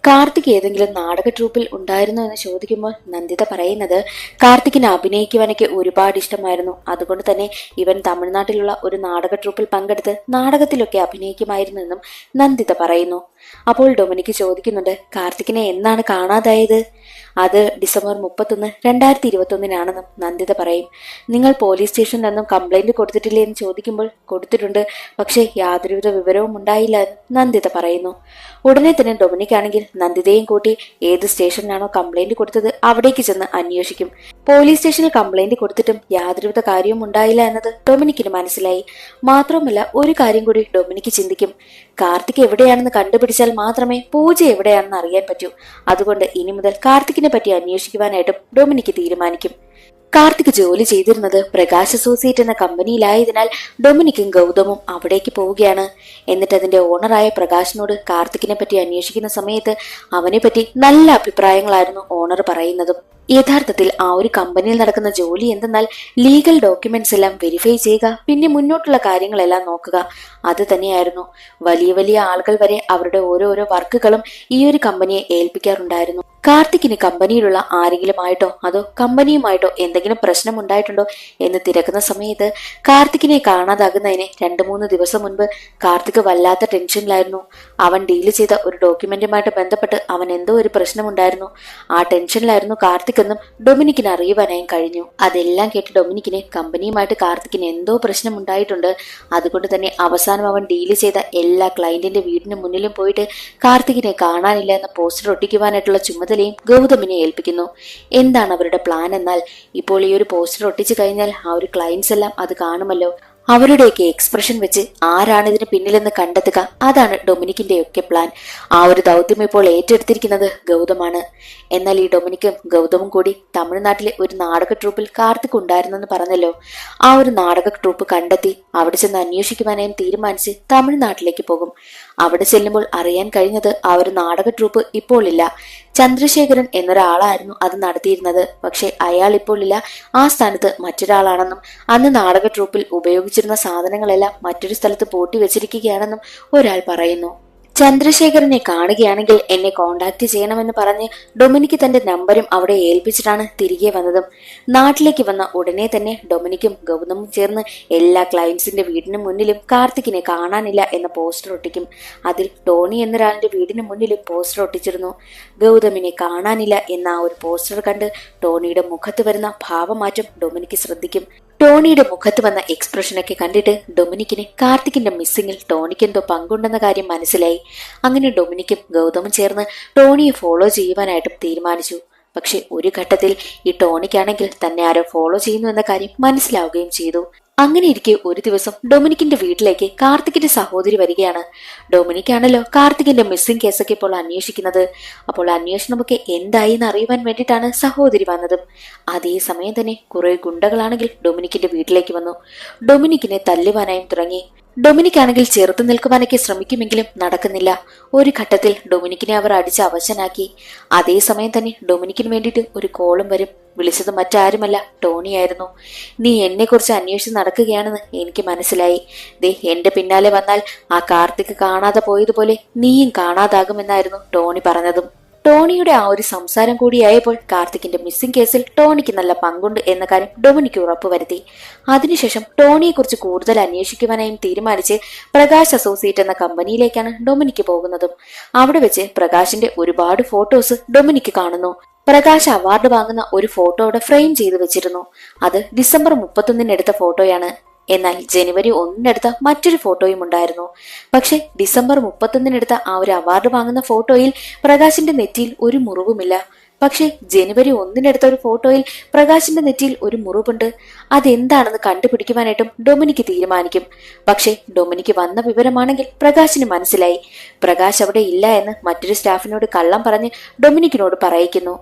കാർത്തിക് ഏതെങ്കിലും നാടക ട്രൂപ്പിൽ ഉണ്ടായിരുന്നോ എന്ന് ചോദിക്കുമ്പോൾ നന്ദിത പറയുന്നത്, കാർത്തിക്കിനെ അഭിനയിക്കുവാനൊക്കെ ഒരുപാട് ഇഷ്ടമായിരുന്നു, അതുകൊണ്ട് തന്നെ ഇവൻ തമിഴ്നാട്ടിലുള്ള ഒരു നാടക ട്രൂപ്പിൽ പങ്കെടുത്ത് നാടകത്തിലൊക്കെ അഭിനയിക്കുമായിരുന്നു എന്നും നന്ദിത പറയുന്നു. അപ്പോൾ ഡൊമിനിക്ക് ചോദിക്കുന്നുണ്ട്, കാർത്തിക്കിനെ എന്നാണ് കാണാതായത്? അത് ഡിസംബർ 31, 2021 നന്ദിത പറയും. നിങ്ങൾ പോലീസ് സ്റ്റേഷനിലൊന്നും കംപ്ലൈന്റ് കൊടുത്തിട്ടില്ലേ എന്ന് ചോദിക്കുമ്പോൾ കൊടുത്തിട്ടുണ്ട്, പക്ഷേ യാതൊരുവിധ വിവരവും ഉണ്ടായില്ല എന്ന് നന്ദിത പറയുന്നു. ഉടനെ തന്നെ ഡൊമിനിക് ആണെങ്കിൽ നന്ദിതയും കൂട്ടി ഏത് സ്റ്റേഷനിലാണോ കംപ്ലൈന്റ് കൊടുത്തത് അവിടേക്ക് ചെന്ന് അന്വേഷിക്കും. പോലീസ് സ്റ്റേഷനിൽ കംപ്ലൈന്റ് കൊടുത്തിട്ടും യാതൊരുവിധ കാര്യവും ഉണ്ടായില്ല എന്നത് ഡൊമിനിക്കിന് മനസ്സിലായി. മാത്രമല്ല ഒരു കാര്യം കൂടി ഡൊമിനിക്ക് ചിന്തിക്കും, കാർത്തിക് എവിടെയാണെന്ന് കണ്ടുപിടിച്ചാൽ മാത്രമേ പൂജ എവിടെയാണെന്ന് അറിയാൻ പറ്റൂ. അതുകൊണ്ട് ഇനി മുതൽ കാർത്തിക്കിനെ പറ്റി അന്വേഷിക്കുവാനായിട്ടും ഡൊമിനിക്ക് തീരുമാനിക്കും. കാർത്തിക് ജോലി ചെയ്തിരുന്നത് പ്രകാശ് അസോസിയേറ്റ് എന്ന കമ്പനിയിലായതിനാൽ ഡൊമിനിക്കും ഗൗതമും അവിടേക്ക് പോവുകയാണ്. എന്നിട്ട് അതിന്റെ ഓണറായ പ്രകാശിനോട് കാർത്തിക്കിനെ പറ്റി അന്വേഷിക്കുന്ന സമയത്ത് അവനെ പറ്റി നല്ല അഭിപ്രായങ്ങളായിരുന്നു ഓണർ പറയുന്നതും. യഥാർത്ഥത്തിൽ ആ ഒരു കമ്പനിയിൽ നടക്കുന്ന ജോലി എന്തെന്നാൽ ലീഗൽ ഡോക്യുമെന്റ്സ് എല്ലാം വെരിഫൈ ചെയ്യുക, പിന്നെ മുന്നോട്ടുള്ള കാര്യങ്ങളെല്ലാം നോക്കുക. അത് തന്നെയായിരുന്നു. വലിയ വലിയ ആളുകൾ വരെ അവരുടെ ഓരോരോ വർക്കുകളും ഈ ഒരു കമ്പനിയെ ഏൽപ്പിക്കാറുണ്ടായിരുന്നു. കാർത്തിക്കിന് കമ്പനിയിലുള്ള ആരെങ്കിലുമായിട്ടോ അതോ കമ്പനിയുമായിട്ടോ എന്തെങ്കിലും പ്രശ്നം ഉണ്ടായിട്ടുണ്ടോ എന്ന് തിരക്കുന്ന സമയത്ത് കാർത്തിക്കിനെ കാണാതാകുന്നതിന് 2-3 ദിവസം മുൻപ് കാർത്തിക് വല്ലാത്ത ടെൻഷനിലായിരുന്നു. അവൻ ഡീല് ചെയ്ത ഒരു ഡോക്യുമെന്റുമായിട്ട് ബന്ധപ്പെട്ട് അവൻ എന്തോ ഒരു പ്രശ്നമുണ്ടായിരുന്നു. ആ ടെൻഷനിലായിരുന്നു കാർത്തിക് എന്നും ഡൊമിനിക്കിന് അറിയുവാനായും കഴിഞ്ഞു. അതെല്ലാം കേട്ട് ഡൊമിനിക്കിന് കമ്പനിയുമായിട്ട് കാർത്തിക്കിന് എന്തോ പ്രശ്നം ഉണ്ടായിട്ടുണ്ട്. അതുകൊണ്ട് തന്നെ അവസാനം അവൻ ഡീല് ചെയ്ത എല്ലാ ക്ലയന്റിന്റെ വീടിന് മുന്നിലും പോയിട്ട് കാർത്തികിനെ കാണാനില്ല എന്ന പോസ്റ്റർ ഒട്ടിക്കുവാനായിട്ടുള്ള ചുമതലയും ഗൗതമിനെ ഏൽപ്പിക്കുന്നു. എന്താണ് അവരുടെ പ്ലാൻ എന്നാൽ, ഇപ്പോൾ ഈ ഒരു പോസ്റ്റർ ഒട്ടിച്ചു കഴിഞ്ഞാൽ ആ ഒരു ക്ലയന്റ്സ് എല്ലാം അത് കാണുമല്ലോ. അവരുടെയൊക്കെ എക്സ്പ്രഷൻ വെച്ച് ആരാണ് ഇതിന് പിന്നിലെന്ന് കണ്ടെത്തുക, അതാണ് ഡൊമിനിക്കിന്റെയൊക്കെ പ്ലാൻ. ആ ഒരു ദൗത്യം ഇപ്പോൾ ഏറ്റെടുത്തിരിക്കുന്നത് ഗൗതമാണ്. എന്നാൽ ഈ ഡൊമിനിക്കും ഗൗതമും കൂടി തമിഴ്നാട്ടിലെ ഒരു നാടക ട്രൂപ്പിൽ കാർത്തിക് ഉണ്ടായിരുന്നെന്ന് പറഞ്ഞല്ലോ. ആ ഒരു നാടക ട്രൂപ്പ് കണ്ടെത്തി അവിടെ ചെന്ന് അന്വേഷിക്കുവാനായും തീരുമാനിച്ച് തമിഴ്നാട്ടിലേക്ക് പോകും. അവിടെ ചെല്ലുമ്പോൾ അറിയാൻ കഴിഞ്ഞത് ആ ഒരു നാടക ട്രൂപ്പ് ഇപ്പോൾ ഇല്ല. ചന്ദ്രശേഖരൻ എന്നൊരാളായിരുന്നു അത് നടത്തിയിരുന്നത്. പക്ഷെ അയാൾ ഇപ്പോൾ ഇല്ല, ആ സ്ഥാനത്ത് മറ്റൊരാളാണെന്നും അന്ന് നാടക ട്രൂപ്പിൽ ഉപയോഗിച്ചിരുന്ന സാധനങ്ങളെല്ലാം മറ്റൊരു സ്ഥലത്ത് പൂട്ടി വെച്ചിരിക്കുകയാണെന്നും ഒരാൾ പറയുന്നു. ചന്ദ്രശേഖരനെ കാണുകയാണെങ്കിൽ എന്നെ കോണ്ടാക്ട് ചെയ്യണമെന്ന് പറഞ്ഞ് ഡൊമിനിക്ക് തന്റെ നമ്പരും അവിടെ ഏൽപ്പിച്ചിട്ടാണ് തിരികെ വന്നതും. നാട്ടിലേക്ക് വന്ന ഉടനെ തന്നെ ഡൊമിനിക്കും ഗൗതമും ചേർന്ന് എല്ലാ ക്ലയന്റ്സിന്റെ വീടിന് മുന്നിലും കാർത്തിക്കിനെ കാണാനില്ല എന്ന പോസ്റ്റർ ഒട്ടിക്കും. അതിൽ ടോണി എന്നൊരാളിന്റെ വീടിന് മുന്നിലും പോസ്റ്റർ ഒട്ടിച്ചിരുന്നു. ഗൗതമിനെ കാണാനില്ല എന്ന ആ ഒരു പോസ്റ്റർ കണ്ട് ടോണിയുടെ മുഖത്ത് വരുന്ന ഭാവമാറ്റം ഡൊമിനിക്ക് ശ്രദ്ധിക്കും. ടോണിയുടെ മുഖത്ത് വന്ന എക്സ്പ്രഷനൊക്കെ കണ്ടിട്ട് ഡൊമിനിക്കിന് കാർത്തിക്കിന്റെ മിസ്സിങ്ങിൽ ടോണിക്ക് എന്തോ പങ്കുണ്ടെന്ന കാര്യം മനസ്സിലായി. അങ്ങനെ ഡൊമിനിക്കും ഗൗതമും ചേർന്ന് ടോണിയെ ഫോളോ ചെയ്യുവാനായിട്ടും തീരുമാനിച്ചു. പക്ഷെ ഒരു ഘട്ടത്തിൽ ഈ ടോണിക്കാണെങ്കിൽ തന്നെ ആരോ ഫോളോ ചെയ്യുന്നു എന്ന കാര്യം മനസ്സിലാവുകയും ചെയ്തു. അങ്ങനെ ഇരിക്കെ ഒരു ദിവസം ഡൊമിനിക്കിന്റെ വീട്ടിലേക്ക് കാർത്തിക്കിന്റെ സഹോദരി വരികയാണ്. ഡൊമിനിക്കാണല്ലോ കാർത്തിക്കിന്റെ മിസ്സിംഗ് കേസൊക്കെ ഇപ്പോൾ അന്വേഷിക്കുന്നത്. അപ്പോൾ അന്വേഷണമൊക്കെ എന്തായി എന്ന് അറിയുവാൻ വേണ്ടിയിട്ടാണ് സഹോദരി വന്നതും. അതേസമയം തന്നെ കുറെ ഗുണ്ടകളാണെങ്കിൽ ഡൊമിനിക്കിന്റെ വീട്ടിലേക്ക് വന്നു. ഡൊമിനിക്കിനെ തല്ലുവാനായും തുടങ്ങി. ഡൊമിനിക്കാണെങ്കിൽ ചെറുത്തു നിൽക്കുവാനൊക്കെ ശ്രമിക്കുമെങ്കിലും നടക്കുന്നില്ല. ഒരു ഘട്ടത്തിൽ ഡൊമിനിക്കിനെ അവർ അടിച്ച് അവശനാക്കി. അതേസമയം തന്നെ ഡൊമിനിക്കിന് വേണ്ടിയിട്ട് ഒരു കോളും വരും. വിളിച്ചത് മറ്റാരുമല്ല, ടോണിയായിരുന്നു. നീ എന്നെ കുറിച്ച് അന്വേഷിച്ച് നടക്കുകയാണെന്ന് എനിക്ക് മനസ്സിലായി. ദേ എന്റെ പിന്നാലെ വന്നാൽ ആ കാർത്തിക് കാണാതെ പോയതുപോലെ നീയും കാണാതാകുമെന്നായിരുന്നു ടോണി പറഞ്ഞതും. ടോണിയുടെ ആ ഒരു സംസാരം കൂടിയായപ്പോൾ കാർത്തിക്കിന്റെ മിസ്സിംഗ് കേസിൽ ടോണിക്ക് നല്ല പങ്കുണ്ട് എന്ന കാര്യം ഡൊമിനിക്ക് ഉറപ്പുവരുത്തി. അതിനുശേഷം ടോണിയെ കുറിച്ച് കൂടുതൽ അന്വേഷിക്കുവാനായും തീരുമാനിച്ച് പ്രകാശ് അസോസിയേറ്റ് എന്ന കമ്പനിയിലേക്കാണ് ഡൊമിനിക്ക് പോകുന്നതും. അവിടെ വെച്ച് പ്രകാശിന്റെ ഒരുപാട് ഫോട്ടോസ് ഡൊമിനിക്ക് കാണുന്നു. പ്രകാശ് അവാർഡ് വാങ്ങുന്ന ഒരു ഫോട്ടോയുടെ ഫ്രെയിം ചെയ്തു വെച്ചിരുന്നു. അത് ഡിസംബർ 31 എടുത്ത ഫോട്ടോയാണ്. എന്നാൽ ജനുവരി 1 മറ്റൊരു ഫോട്ടോയും ഉണ്ടായിരുന്നു. പക്ഷെ ഡിസംബർ 31 എടുത്ത ആ ഒരു അവാർഡ് വാങ്ങുന്ന ഫോട്ടോയിൽ പ്രകാശിന്റെ നെറ്റിയിൽ ഒരു മുറിവുമില്ല. പക്ഷെ ജനുവരി 1 ഒരു ഫോട്ടോയിൽ പ്രകാശിന്റെ നെറ്റിയിൽ ഒരു മുറിവുണ്ട്. അതെന്താണെന്ന് കണ്ടുപിടിക്കുവാനായിട്ടും ഡൊമിനിക്ക് തീരുമാനിക്കും. പക്ഷെ ഡൊമിനിക്ക് വന്ന വിവരമാണെങ്കിൽ പ്രകാശിന് മനസ്സിലായി. പ്രകാശ് അവിടെ ഇല്ല എന്ന് മറ്റൊരു സ്റ്റാഫിനോട് കള്ളം പറഞ്ഞ് ഡൊമിനിക്കിനോട് പറയിക്കുന്നു.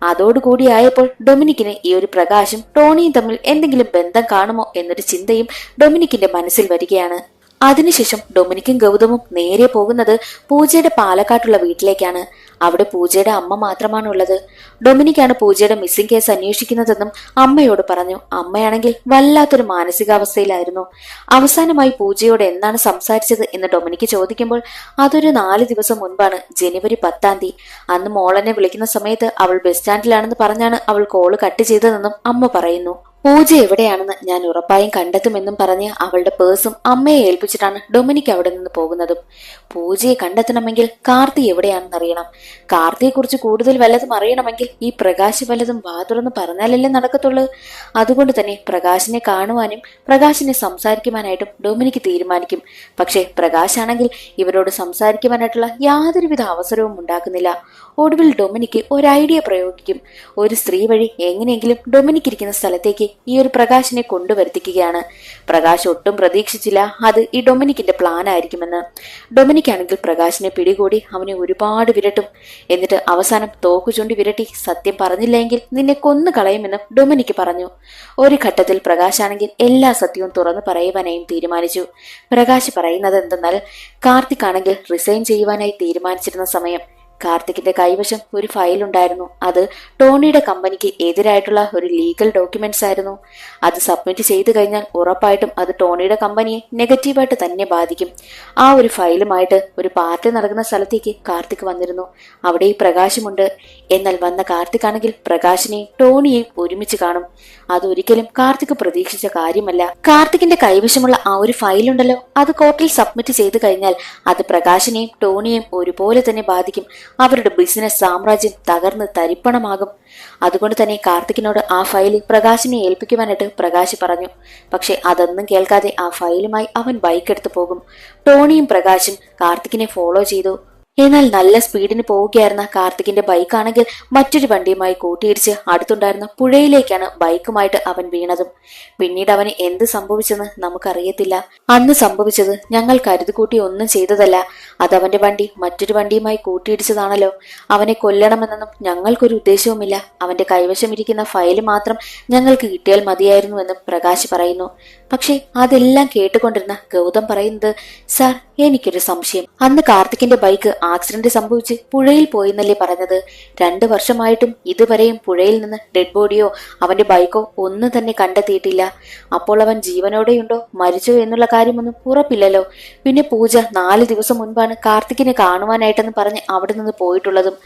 അതോടുകൂടിയായപ്പോൾ ഡൊമിനിക്കിന് ഈ ഒരു പ്രകാശും ടോണിയും തമ്മിൽ എന്തെങ്കിലും ബന്ധം കാണുമോ എന്നൊരു ചിന്തയും ഡൊമിനിക്കിന്റെ മനസ്സിൽ വരികയാണ്. അതിനുശേഷം ഡൊമിനിക്കും ഗൗതമും നേരെ പോകുന്നത് പൂജയുടെ പാലക്കാട്ടുള്ള വീട്ടിലേക്കാണ്. അവിടെ പൂജയുടെ അമ്മ മാത്രമാണുള്ളത്. ഡൊമിനിക്കാണ് പൂജയുടെ മിസ്സിംഗ് കേസ് അന്വേഷിക്കുന്നതെന്നും അമ്മയോട് പറഞ്ഞു. അമ്മയാണെങ്കിൽ വല്ലാത്തൊരു മാനസികാവസ്ഥയിലായിരുന്നു. അവസാനമായി പൂജയോട് എന്താണ് സംസാരിച്ചത് എന്ന് ഡൊമിനിക്ക് ചോദിക്കുമ്പോൾ അതൊരു 4 ദിവസം മുൻപാണ്, ജനുവരി 10 അന്ന് മോളെന്നെ വിളിക്കുന്ന സമയത്ത് അവൾ ബസ് സ്റ്റാൻഡിലാണെന്ന് പറഞ്ഞാണ് അവൾ കോള് കട്ട് ചെയ്തതെന്നും അമ്മ പറയുന്നു. പൂജ എവിടെയാണെന്ന് ഞാൻ ഉറപ്പായും കണ്ടെത്തുമെന്നും പറഞ്ഞ് അവളുടെ പേഴ്സും അമ്മയെ ഏൽപ്പിച്ചിട്ടാണ് ഡൊമിനിക് അവിടെ നിന്ന് പോകുന്നതും. പൂജയെ കണ്ടെത്തണമെങ്കിൽ കാർത്തി എവിടെയാണെന്ന് അറിയണം. കാർത്തിയെ കുറിച്ച് കൂടുതൽ വല്ലതും അറിയണമെങ്കിൽ ഈ പ്രകാശ് വല്ലതും വാതുറന്ന് പറഞ്ഞാലല്ലേ നടക്കത്തുള്ളൂ. അതുകൊണ്ട് തന്നെ പ്രകാശിനെ കാണുവാനും പ്രകാശിനെ സംസാരിക്കുവാനായിട്ടും ഡൊമിനിക് തീരുമാനിക്കും. പക്ഷെ പ്രകാശാണെങ്കിൽ ഇവരോട് സംസാരിക്കുവാനായിട്ടുള്ള യാതൊരുവിധ അവസരവും ഉണ്ടാക്കുന്നില്ല. ഒടുവിൽ ഡൊമിനിക് ഒരു ഐഡിയ പ്രയോഗിക്കും. ഒരു സ്ത്രീ വഴി എങ്ങനെയെങ്കിലും ഡൊമിനിക് ഇരിക്കുന്ന സ്ഥലത്തേക്ക് ഈ ഒരു പ്രകാശിനെ കൊണ്ടുവരുത്തിക്കുകയാണ്. പ്രകാശ് ഒട്ടും പ്രതീക്ഷിച്ചില്ല അത് ഈ ഡൊമിനിക്കിന്റെ പ്ലാൻ ആയിരിക്കുമെന്ന്. ഡൊമിനിക് ആണെങ്കിൽ പ്രകാശിനെ പിടികൂടി അവനെ ഒരുപാട് വിരട്ടും. എന്നിട്ട് അവസാനം തോക്കു ചൂണ്ടി വിരട്ടി സത്യം പറഞ്ഞില്ലെങ്കിൽ നിന്നെ കൊന്നു കളയുമെന്നും ഡൊമിനിക് പറഞ്ഞു. ഒരു ഘട്ടത്തിൽ പ്രകാശ് ആണെങ്കിൽ എല്ലാ സത്യവും തുറന്നു പറയുവാനായും തീരുമാനിച്ചു. പ്രകാശ് പറയുന്നത് എന്തെന്നാൽ കാർത്തിക് ആണെങ്കിൽ റിസൈൻ ചെയ്യുവാനായി തീരുമാനിച്ചിരുന്ന സമയം കാർത്തിക്കിന്റെ കൈവശം ഒരു ഫയൽ ഉണ്ടായിരുന്നു. അത് ടോണിയുടെ കമ്പനിക്ക് എതിരായിട്ടുള്ള ഒരു ലീഗൽ ഡോക്യുമെന്റ്സ് ആയിരുന്നു. അത് സബ്മിറ്റ് ചെയ്തു കഴിഞ്ഞാൽ ഉറപ്പായിട്ടും അത് ടോണിയുടെ കമ്പനിയെ നെഗറ്റീവായിട്ട് തന്നെ ബാധിക്കും. ആ ഒരു ഫയലുമായിട്ട് ഒരു പാർട്ടി നടക്കുന്ന സ്ഥലത്തേക്ക് കാർത്തിക് വന്നിരുന്നു. അവിടെ ഈ പ്രകാശമുണ്ട്. എന്നാൽ വന്ന കാർത്തിക് ആണെങ്കിൽ പ്രകാശിനെയും ടോണിയെയും ഒരുമിച്ച് കാണും. അതൊരിക്കലും കാർത്തിക് പ്രതീക്ഷിച്ച കാര്യമല്ല. കാർത്തിക്കിന്റെ കൈവശമുള്ള ആ ഒരു ഫയലുണ്ടല്ലോ, അത് കോർട്ടിൽ സബ്മിറ്റ് ചെയ്തു കഴിഞ്ഞാൽ അത് പ്രകാശിനെയും ടോണിയെയും ഒരുപോലെ തന്നെ ബാധിക്കും. അവരുടെ ബിസിനസ് സാമ്രാജ്യം തകർന്ന് തരിപ്പണമാകും. അതുകൊണ്ട് തന്നെ കാർത്തിക്കിനോട് ആ ഫയൽ പ്രകാശിനെ ഏൽപ്പിക്കുവാനായിട്ട് പ്രകാശ് പറഞ്ഞു. പക്ഷെ അതൊന്നും കേൾക്കാതെ ആ ഫയലുമായി അവൻ ബൈക്ക് എടുത്തു പോകും. ടോണിയും പ്രകാശും കാർത്തിക്കിനെ ഫോളോ ചെയ്തു. എന്നാൽ നല്ല സ്പീഡിന് പോവുകയായിരുന്ന കാർത്തികിന്റെ ബൈക്കാണെങ്കിൽ മറ്റൊരു വണ്ടിയുമായി കൂട്ടിയിടിച്ച് അടുത്തുണ്ടായിരുന്ന പുഴയിലേക്കാണ് ബൈക്കുമായിട്ട് അവൻ വീണതും. പിന്നീട് അവന് എന്ത് സംഭവിച്ചെന്ന് നമുക്കറിയത്തില്ല. അന്ന് സംഭവിച്ചത് ഞങ്ങൾ കരുതിക്കൂട്ടി ഒന്നും ചെയ്തതല്ല. അതവന്റെ വണ്ടി മറ്റൊരു വണ്ടിയുമായി കൂട്ടിയിടിച്ചതാണല്ലോ. അവനെ കൊല്ലണമെന്നൊന്നും ഞങ്ങൾക്കൊരു ഉദ്ദേശവുമില്ല. അവന്റെ കൈവശം ഇരിക്കുന്ന ഫയല് മാത്രം ഞങ്ങൾക്ക് കിട്ടിയാൽ മതിയായിരുന്നുവെന്നും പ്രകാശ് പറയുന്നു. പക്ഷെ അതെല്ലാം കേട്ടുകൊണ്ടിരുന്ന ഗൗതം പറയുന്നത്, സാർ എനിക്കൊരു സംശയം. അന്ന് കാർത്തിക്കിന്റെ ബൈക്ക് ആക്സിഡന്റ് സംഭവിച്ച് പുഴയിൽ പോയെന്നല്ലേ പറഞ്ഞത്? 2 വർഷമായിട്ടും ഇതുവരെയും പുഴയിൽ നിന്ന് ഡെഡ് ബോഡിയോ അവന്റെ ബൈക്കോ ഒന്നും തന്നെ കണ്ടെത്തിയിട്ടില്ല. അപ്പോൾ അവൻ ജീവനോടെയുണ്ടോ മരിച്ചോ എന്നുള്ള കാര്യമൊന്നും ഉറപ്പില്ലല്ലോ. പിന്നെ പൂജ 4 ദിവസം മുൻപാണ് കാർത്തിക്കിനെ കാണുവാനായിട്ടെന്ന് പറഞ്ഞ് അവിടെ നിന്ന് പോയിട്ടുള്ളതും.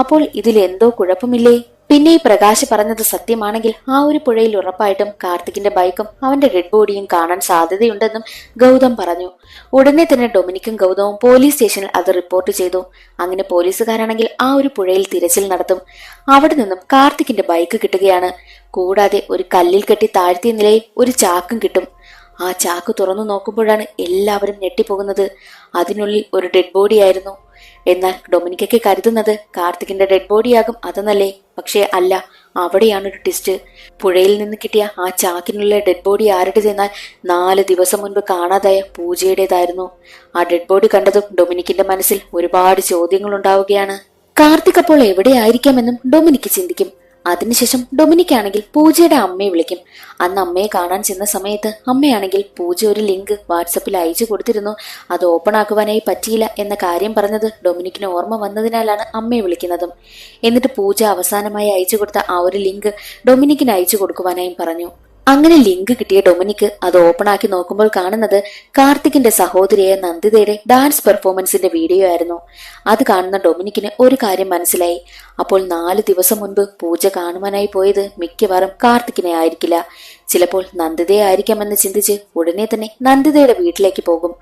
അപ്പോൾ ഇതിലെന്തോ കുഴപ്പമില്ലേ? പിന്നെ ഈ പ്രകാശ് പറഞ്ഞത് സത്യമാണെങ്കിൽ ആ ഒരു പുഴയിൽ ഉറപ്പായിട്ടും കാർത്തിക്കിന്റെ ബൈക്കും അവന്റെ ഡെഡ് ബോഡിയും കാണാൻ സാധ്യതയുണ്ടെന്നും ഗൗതം പറഞ്ഞു. ഉടനെ തന്നെ ഡൊമിനിക്കും ഗൗതവും പോലീസ് സ്റ്റേഷനിൽ അത് റിപ്പോർട്ട് ചെയ്തു. അങ്ങനെ പോലീസുകാരാണെങ്കിൽ ആ ഒരു പുഴയിൽ തിരച്ചിൽ നടത്തും. അവിടെ നിന്നും കാർത്തിക്കിന്റെ ബൈക്ക് കിട്ടുകയാണ്. കൂടാതെ ഒരു കല്ലിൽ കെട്ടി താഴ്ത്തിയ നിലയിൽ ഒരു ചാക്കും കിട്ടും. ആ ചാക്ക് തുറന്നു നോക്കുമ്പോഴാണ് എല്ലാവരും ഞെട്ടിപ്പോകുന്നത്. അതിനുള്ളിൽ ഒരു ഡെഡ് ബോഡി ആയിരുന്നു. എന്നാൽ ഡൊമിനിക്കൊക്കെ കരുതുന്നത് കാർത്തിക്കിന്റെ ഡെഡ് ബോഡിയാകും അതെന്നല്ലേ. പക്ഷേ അല്ല, അവിടെയാണ് ഒരു ട്വിസ്റ്റ്. പുഴയിൽ നിന്ന് കിട്ടിയ ആ ചാക്കിനുള്ള ഡെഡ് ബോഡി ആരുടേതെന്നാൽ 4 ദിവസം മുൻപ് കാണാതായ പൂജയുടേതായിരുന്നു. ആ ഡെഡ് ബോഡി കണ്ടതും ഡൊമിനിക്കിന്റെ മനസ്സിൽ ഒരുപാട് ചോദ്യങ്ങൾ ഉണ്ടാവുകയാണ്. കാർത്തിക് അപ്പോൾ എവിടെയായിരിക്കാമെന്നും ഡൊമിനിക്ക് ചിന്തിക്കും. അതിനുശേഷം ഡൊമിനിക് ആണെങ്കിൽ പൂജയുടെ അമ്മയെ വിളിക്കും. അന്ന് അമ്മയെ കാണാൻ ചെന്ന സമയത്ത് അമ്മയാണെങ്കിൽ പൂജ ഒരു ലിങ്ക് വാട്സപ്പിൽ അയച്ചു കൊടുത്തിരുന്നു. അത് ഓപ്പൺ ആക്കുവാനായി പറ്റിയില്ല എന്ന കാര്യം പറഞ്ഞത് ഡൊമിനിക്കിന് ഓർമ്മ വന്നതിനാലാണ് അമ്മയെ വിളിക്കുന്നതും. എന്നിട്ട് പൂജ അവസാനമായി അയച്ചു കൊടുത്ത ആ ഒരു ലിങ്ക് ഡൊമിനിക്കിന് അയച്ചു കൊടുക്കുവാനായും പറഞ്ഞു. അങ്ങനെ ലിങ്ക് കിട്ടിയ ഡൊമിനിക് അത് ഓപ്പൺ ആക്കി നോക്കുമ്പോൾ കാണുന്നത് കാർത്തിക്കിന്റെ സഹോദരിയായ നന്ദിതയുടെ ഡാൻസ് പെർഫോമൻസിന്റെ വീഡിയോ ആയിരുന്നു. അത് കാണുന്ന ഡൊമിനിക്കിന് ഒരു കാര്യം മനസ്സിലായി. അപ്പോൾ 4 ദിവസം മുൻപ് പൂജ കാണുവാനായി പോയത് മിക്കവാറും കാർത്തിക്കിനെ ആയിരിക്കില്ല, ചിലപ്പോൾ നന്ദിതയെ ആയിരിക്കാമെന്ന് ചിന്തിച്ച് ഉടനെ തന്നെ നന്ദിതയുടെ വീട്ടിലേക്ക് പോകും.